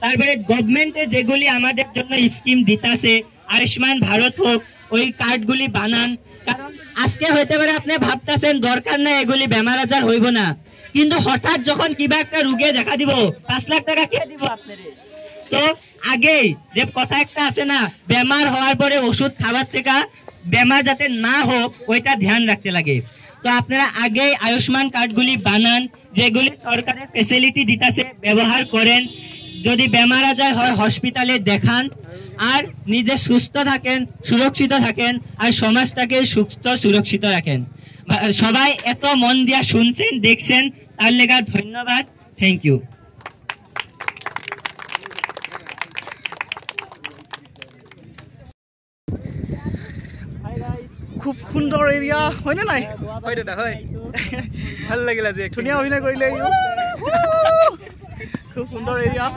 তারপরে গভর্নমেন্টে যেগুলি আমাদের জন্য স্কিম দিতাছে, আয়ুষ্মান ভারত হোক, ওই কার্ডগুলি বানান। কারণ আজকে হইতে পারে আপনি ভাবতেছেন দরকার নাই, এগুলি বেমার আজার হইব না, কিন্তু হঠাৎ যখন কিবা একটা রোগে দেখা দিব 5 লাখ টাকা কে দিব আপনারে? তো আগে যে কথা একটা আছে না, বেমার হওয়ার পরে ওষুধ খাবার থেকে বেমার যাতে না হোক ওইটা ধ্যান রাখতে লাগে। তো আপনারা আগে আয়ুষ্মান কার্ডগুলি বানান, যেগুলি সরকারের ফেসিলিটি দিতেছে ব্যবহার করেন। যদি বেমার আজার হয় হসপিটালে দেখান, আর নিজে সুস্থ থাকেন, সুরক্ষিত থাকেন, আর সমাজটাকে সুস্থ সুরক্ষিত রাখেন। সবাই এত মন দিয়া শুনছেন, দেখছেন, তার লেগা ধন্যবাদ। Thank you. খুব সুন্দৰ এৰিয়া হয়নে নাই? হয় দাদা, হয়। ভাল লাগিল আজি, ধুনীয়া অভিনয় কৰিলে। খুব সুন্দৰ এৰিয়া।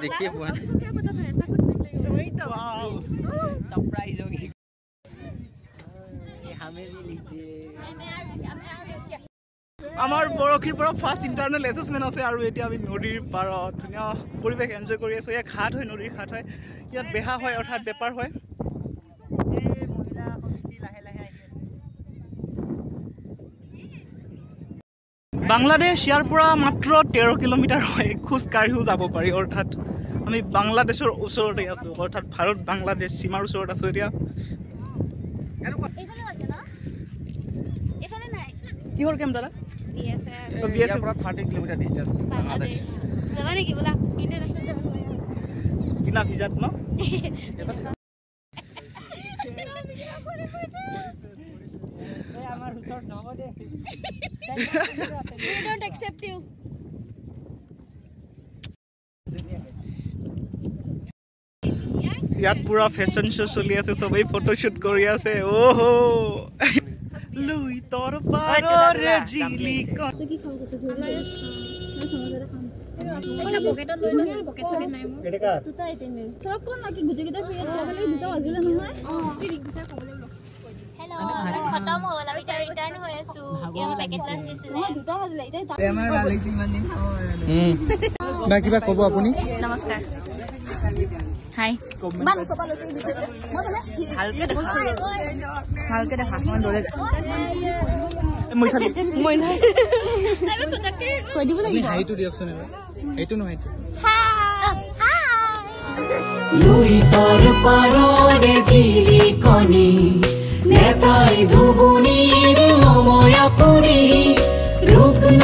देखिए सरप्राइज होगी, हमें भी लीजिए। আমাৰ বৰশীৰ পৰা ফাৰ্ষ্ট ইণ্টাৰনেল এছেছমেণ্ট আছে, আৰু এতিয়া আমি নদীৰ পাৰত ধুনীয়া পৰিৱেশ এনজয় কৰি আছোঁ। ইয়াত ঘাট হয়, নদীৰ ঘাট হয়, ইয়াত বেহা হয়, অৰ্থাৎ বেপাৰ হয়। বাংলাদেশ ইয়াৰ পৰা মাত্ৰ 13 কিলোমিটাৰ হয়, খোজকাঢ়িও যাব পাৰি। অৰ্থাৎ আমি বাংলাদেশৰ ওচৰতে আছোঁ, অৰ্থাৎ ভাৰত বাংলাদেশ সীমাৰ ওচৰত আছোঁ এতিয়া। কিহৰ কেম্প দাদা? BSF 30 kilometre distance Bangladesh. বিনা ভিজাত ন We don't accept you. ইয়াত পুৰা ফেশ্বন শ্ব' চলি আছে সবেই ফটোশ্বুট কৰি আছে ওহো লুই তোৰ পাৰে জিলি কোন এটা পকেটত লৈ লৈছো পকেট চকেট নাই মোৰ এটা কাৰ দুটা এটেন্ডেন্স সব কোন নাকি গুটিকেটা ফ্ৰীত যাবলে দুটা আজিলে নহয় ফ্ৰী দিছা কবলে হেল্ল খতম হ'ল আমি তা ৰিটাৰ্ণ হৈ আছো ইয়াৰ পেকেট লাঞ্চ দিছিলে দুটা আজিলে এটা আমাৰ ভালে কিমান দিন বা কিবা ক'ব আপুনি নমস্কাৰ হাই মান সবা লৈছে মই ভালকে দেখা মই দৰে মই থাকি মই নাই আমি পতকে কৈ দিব লাগিব হাইটো দিয়কচোন এইটো নহয় লুই তোর পারে জিলি কনি নেতাই ধুবুনির অময়াপুরি রুগ্ন